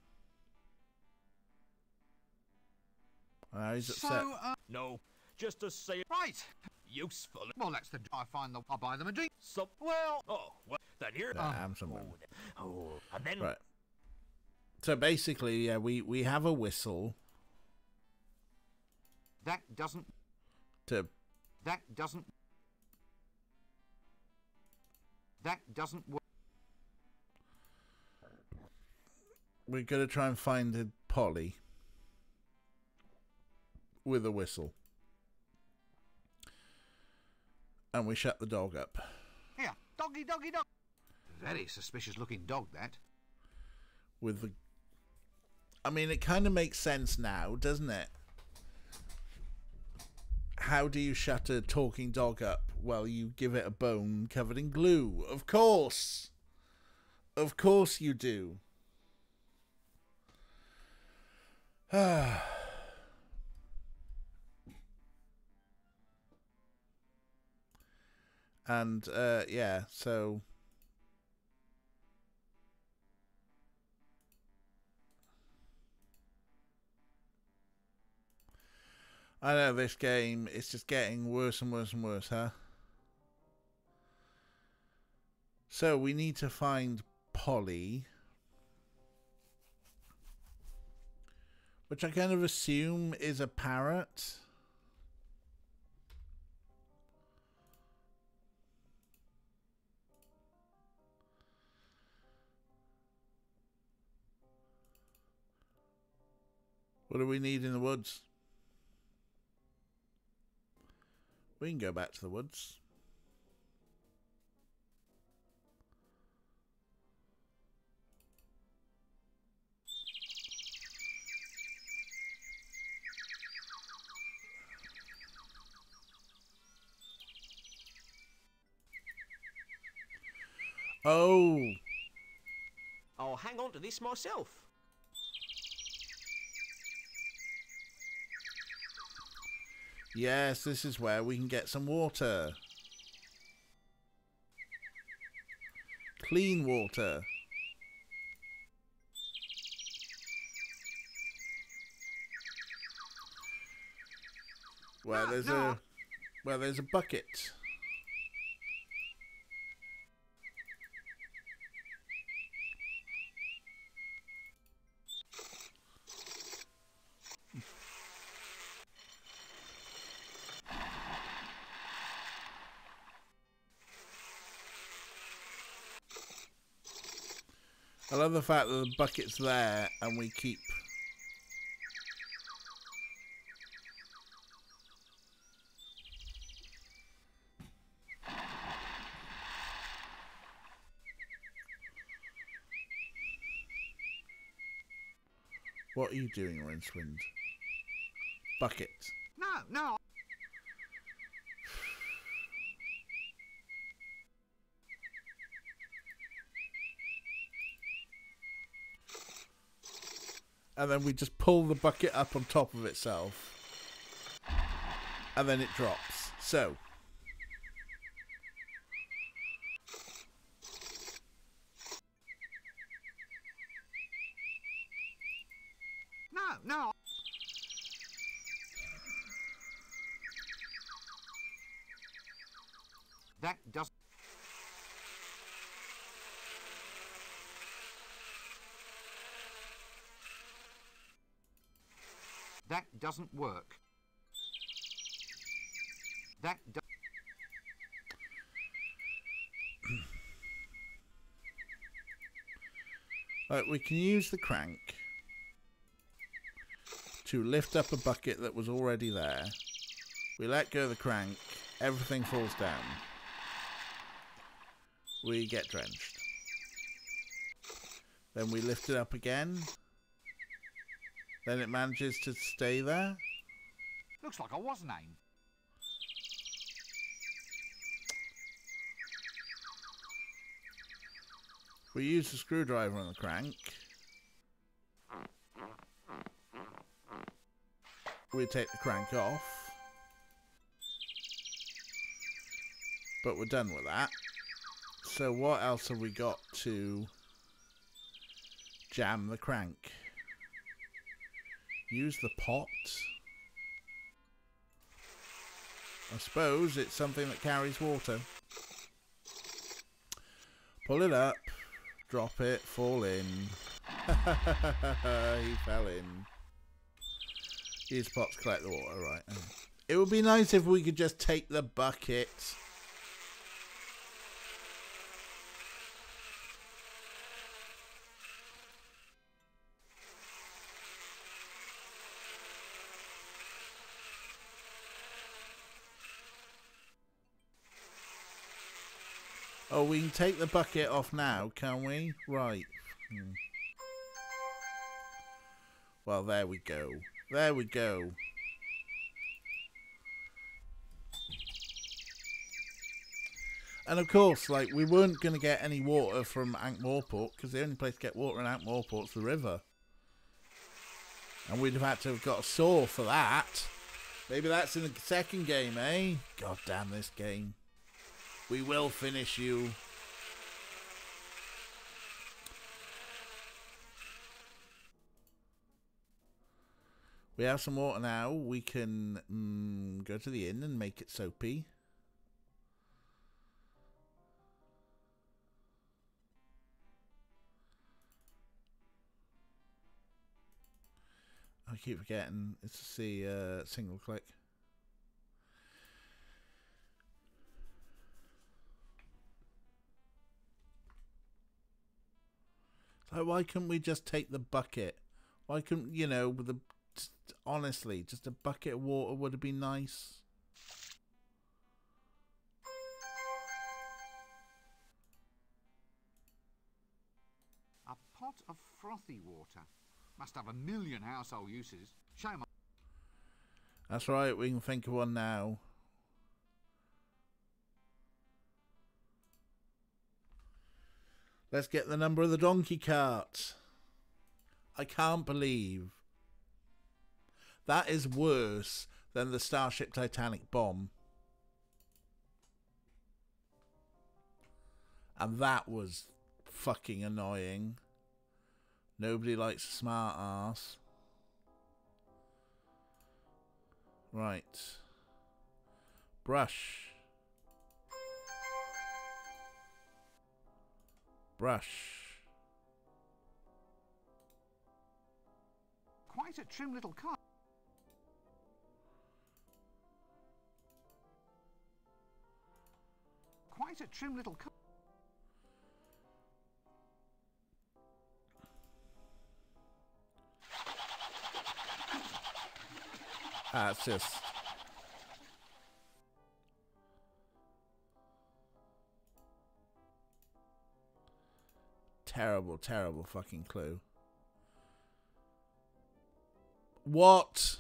Now he's so, upset. No, just a say right. useful. Well, that's the... I find the... I'll buy them a drink. Some... Well, Oh, well, then here... The Amazon women. Oh, and then... Right. So basically, yeah, we have a whistle that doesn't... to... That doesn't... That doesn't work. We're going to try and find a Polly with a whistle. And we shut the dog up. Here, doggy, doggy, dog. Very suspicious looking dog, that. With the... I mean, it kind of makes sense now, doesn't it? How do you shut a talking dog up? Well, you give it a bone covered in glue. Of course! Of course you do. And, yeah, so... I know this game, it's just getting worse and worse and worse, huh? So we need to find Polly, which I kind of assume is a parrot. What do we need in the woods? We can go back to the woods. Oh, I'll hang on to this myself. yes, this is where we can get some water. Clean water. Where there's a bucket. I love the fact that the bucket's there and we keep... What are you doing, Rincewind? Bucket. No, no. And then we just pull the bucket up on top of itself. And then it drops. So. No. That doesn't... That doesn't work. That do... Right, we can use the crank to lift up a bucket that was already there. We let go of the crank, everything falls down. We get drenched. Then we lift it up again. Then it manages to stay there. Looks like I was named. We use the screwdriver on the crank. We take the crank off. But we're done with that. So what else have we got to jam the crank? Use the pot. I suppose it's something that carries water. Pull it up. Drop it. Fall in. He fell in. Use pot to collect the water, right. It would be nice if we could just take the bucket. Oh, we can take the bucket off now, can we? Right. Well, there we go. There we go. And of course, like, we weren't going to get any water from Ankh-Morport, because the only place to get water in Ankh-Morport's the river. And we'd have had to have got a saw for that. Maybe that's in the second game, eh? God damn this game. We will finish you. We have some water now. We can go to the inn and make it soapy. I keep forgetting. It's the single click. Like, why couldn't we just take the bucket? Why couldn't, you know, with the... Honestly, just a bucket of water would have been nice. A pot of frothy water. Must have a million household uses. Shame. That's right, we can think of one now. Let's get the number of the donkey cart. I can't believe that is worse than the Starship Titanic bomb. And that was fucking annoying. Nobody likes a smart ass. Right. Brush. Brush. Quite a trim little car. Quite a trim little car. It's just... terrible, terrible fucking clue. What?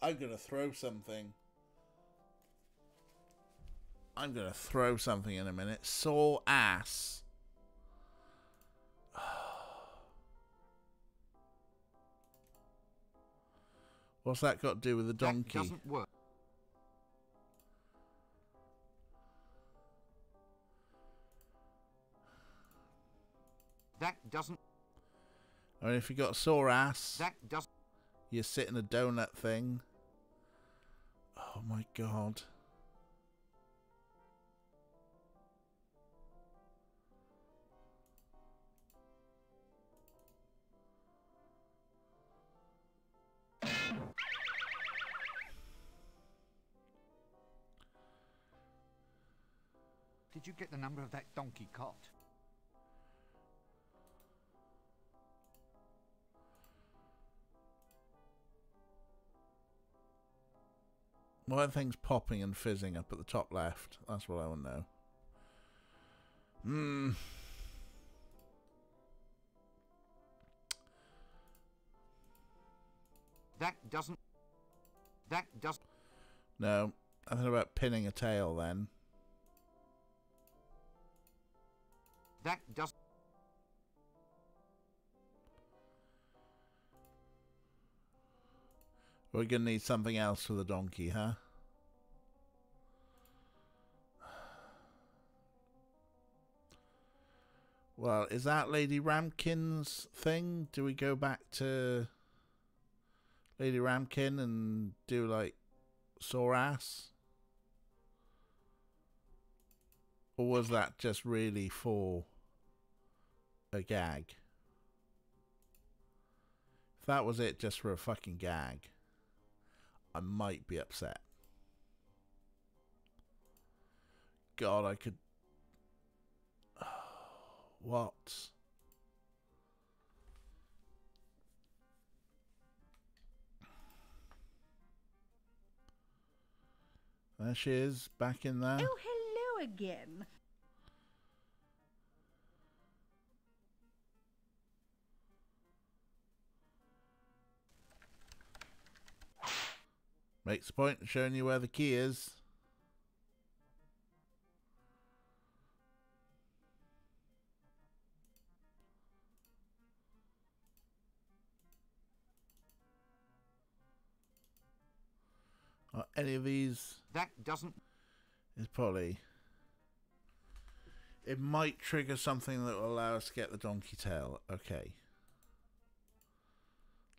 I'm gonna throw something. I'm gonna throw something in a minute. Sore ass. What's that got to do with the donkey? That doesn't work. That doesn't. I mean, if you got a sore ass, That doesn't. you sit in a donut thing. Oh my god. Did you get the number of that donkey cot? Why are things popping and fizzing up at the top left? That's what I want to know. That doesn't. That doesn't. No. Nothing about pinning a tail then. That doesn't. We're going to need something else for the donkey, huh? Well, is that Lady Ramkin's thing? Do we go back to Lady Ramkin and do, like, sore ass? Or was that just really for a gag? If that was it just for a fucking gag, I might be upset. God, I could... What? There she is, back in there. Oh, hello again. Makes the point of showing you where the key is. Are any of these... That doesn't. Is probably... It might trigger something that will allow us to get the donkey tail. Okay.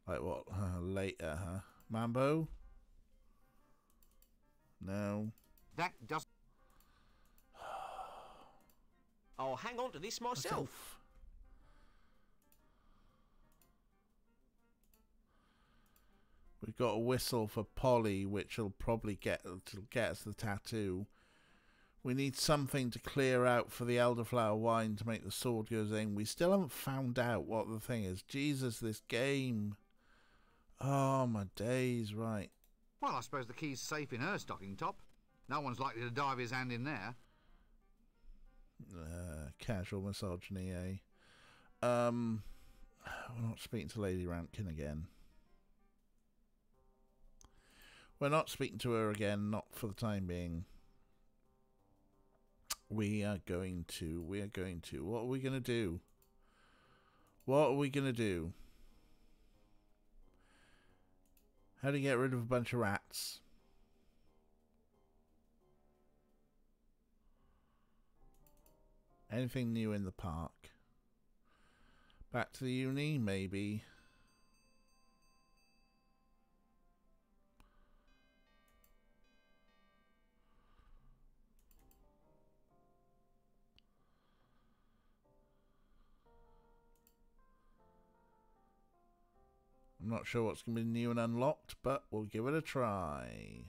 Like what? Later, huh? Mambo? No. That doesn't. I'll hang on to this myself. We've got a whistle for Polly, which will probably get us the tattoo. We need something to clear out for the elderflower wine to make the sword go zing. We still haven't found out what the thing is. Jesus, this game. Oh, my days, right. Well, I suppose the key's safe in her stocking top. No one's likely to dive his hand in there. Casual misogyny, eh? We're not speaking to Lady Ramkin again. We're not speaking to her again, not for the time being. We are going to. What are we going to do? What are we going to do? How to get rid of a bunch of rats? Anything new in the park? Back to the uni, maybe. I'm not sure what's going to be new and unlocked, but we'll give it a try.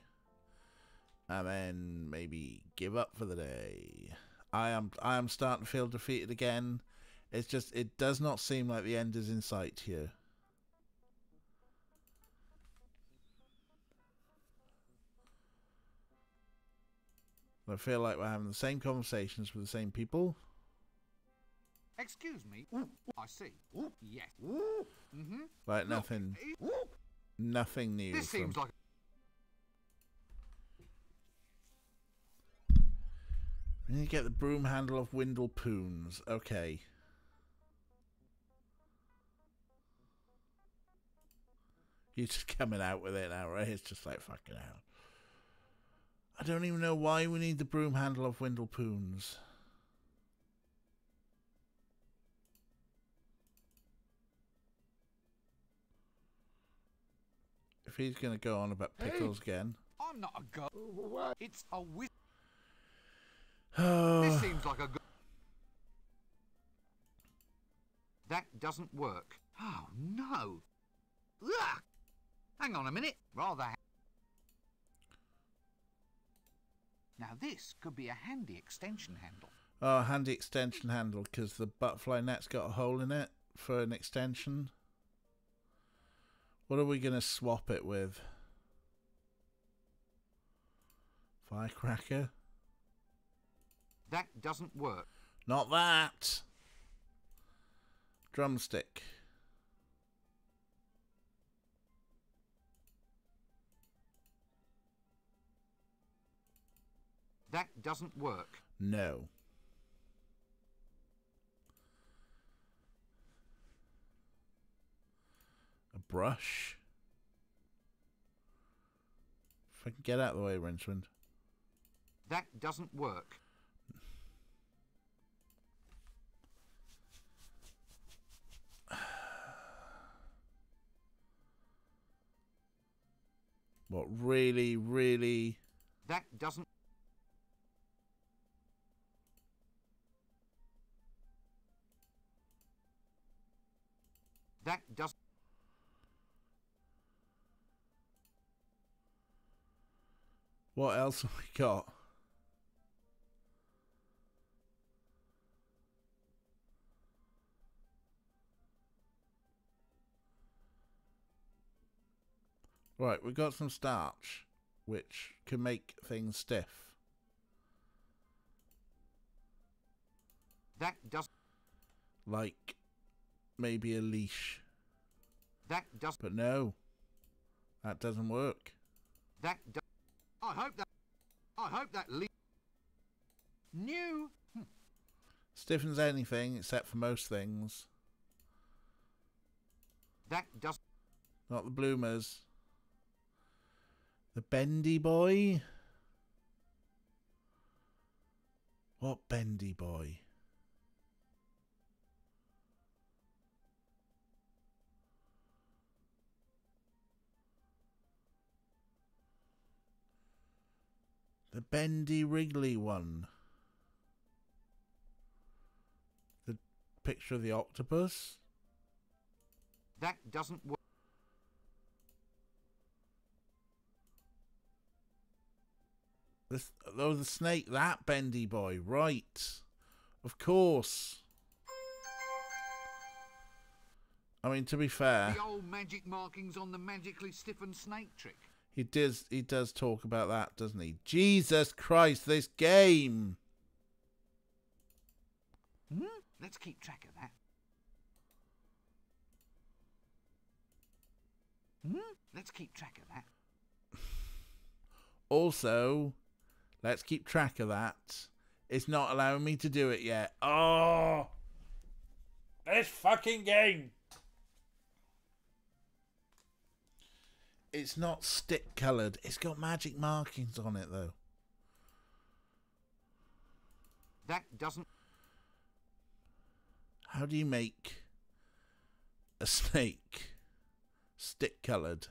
And then maybe give up for the day. I am starting to feel defeated again. It's just, it does not seem like the end is in sight here. I feel like we're having the same conversations with the same people. Excuse me. I see. Yes. Like nothing new. This seems like. And you get the broom handle of Windlepoons. Okay. You're just coming out with it now, right? It's just like, fucking hell. I don't even know why we need the broom handle of Windlepoons. If he's going to go on about pickles again. I'm not a go. It's a whiz. Oh. This seems like a go. That doesn't work. Oh, no. Ugh. Hang on a minute. Rather. Now this could be a handy extension handle. Oh, handy extension handle, because the butterfly net's got a hole in it for an extension. What are we going to swap it with? Firecracker? That doesn't work. Not that! Drumstick. That doesn't work. No. A brush. If I can get out of the way, Rincewind. That doesn't work. What, really, really? That doesn't. That doesn't. What else have we got? Right, we've got some starch, which can make things stiff. That doesn't. Like, maybe a leash. That doesn't. But no, that doesn't work. That does. I hope that new. Stiffens anything except for most things. That does. Not the bloomers. The bendy boy? What bendy boy? The bendy wriggly one. The picture of the octopus? That doesn't work. The snake, that bendy boy, right. Of course. I mean, to be fair, The old magic markings on the magically stiffened snake trick. he does talk about that, doesn't he? Jesus Christ, this game! Let's keep track of that. Let's keep track of that. Also, let's keep track of that. It's not allowing me to do it yet. Oh! This fucking game! It's not stick coloured. It's got magic markings on it, though. That doesn't. How do you make a snake stick coloured?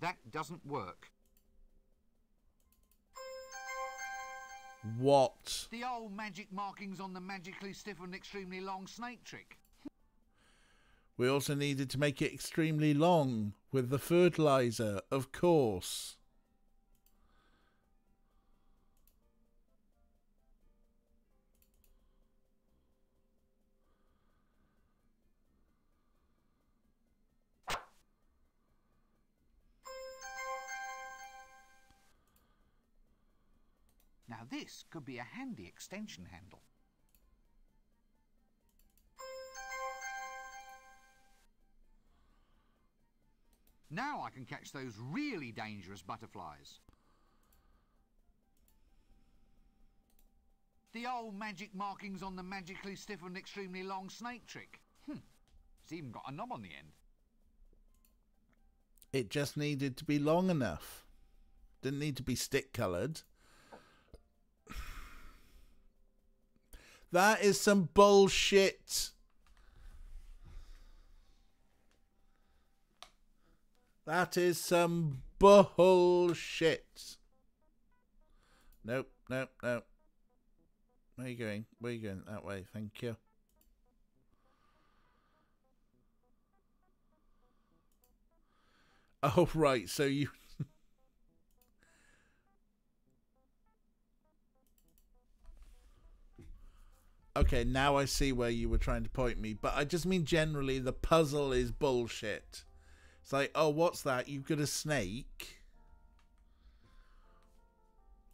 That doesn't work. What? The old magic markings on the magically stiffened extremely long snake trick. We also needed to make it extremely long with the fertilizer, of course. Now this could be a handy extension handle. Now I can catch those really dangerous butterflies. The old magic markings on the magically stiff and extremely long snake trick. It's even got a knob on the end. It just needed to be long enough. Didn't need to be stick coloured. That is some bullshit. That is some bullshit. Nope, nope, nope. Where are you going? Where are you going? That way, thank you. Oh, right, so you... Okay, now I see where you were trying to point me, but I just mean generally the puzzle is bullshit. It's like, oh, what's that? You've got a snake.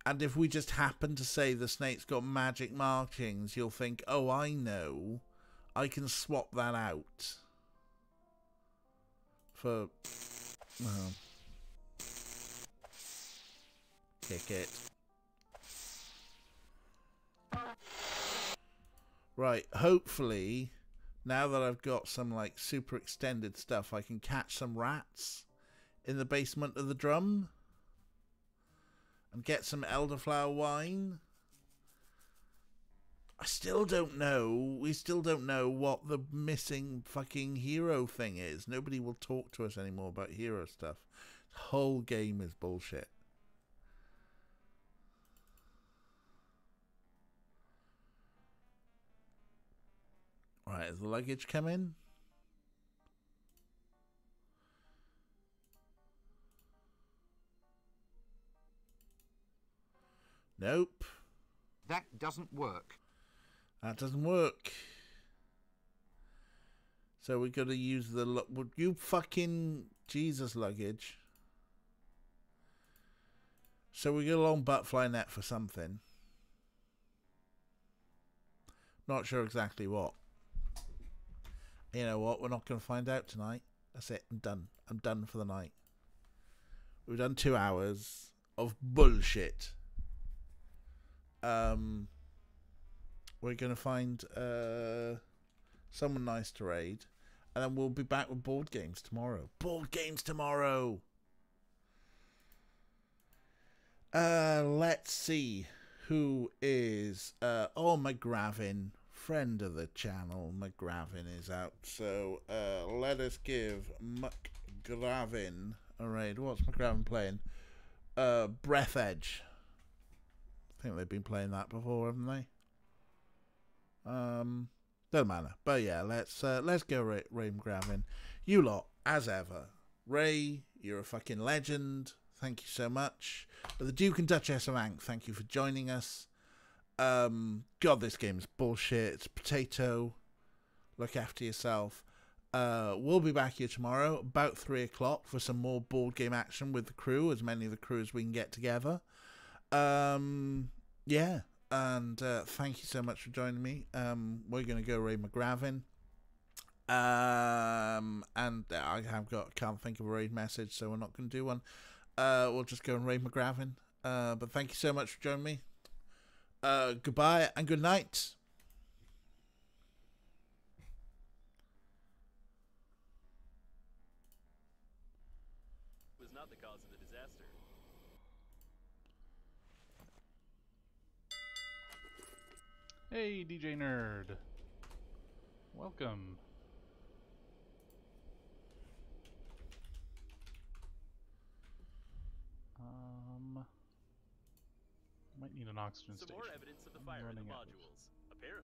And if we just happen to say the snake's got magic markings, you'll think, oh, I know. I can swap that out. For... Well... Kick it. Right, hopefully, now that I've got some, like, super extended stuff, I can catch some rats in the basement of the drum. And get some elderflower wine. I still don't know. We still don't know what the missing fucking hero thing is. Nobody will talk to us anymore about hero stuff. The whole game is bullshit. Right, has the luggage come in? Nope. That doesn't work. That doesn't work. So we got to use the... Would you fucking... Jesus luggage. So we get a long butterfly net for something. Not sure exactly what. You know what? We're not going to find out tonight. That's it. I'm done. I'm done for the night. We've done 2 hours of bullshit. We're going to find someone nice to raid. And then we'll be back with board games tomorrow. Board games tomorrow! Let's see who is... oh, McGravin. Friend of the channel. McGravin is out. So, let us give McGravin a raid. What's McGravin playing? Breath Edge. I think they've been playing that before, haven't they? Doesn't matter. But yeah, let's go Ray McGravin. You lot, as ever. Ray, you're a fucking legend. Thank you so much. The Duke and Duchess of Ankh, thank you for joining us. God, this game is bullshit. It's potato. Look after yourself. We'll be back here tomorrow about 3 o'clock for some more board game action with the crew, as many of the crew as we can get together. Yeah, and thank you so much for joining me. We're going to go Ray McGravin. And can't think of a raid message, so we're not going to do one. We'll just go and Ray McGravin. But thank you so much for joining me. Goodbye and good night. Was not the cause of the disaster. Hey, DJ Nerd. Welcome. Might need an oxygen Some station. more evidence of the fire in the modules. Apparently.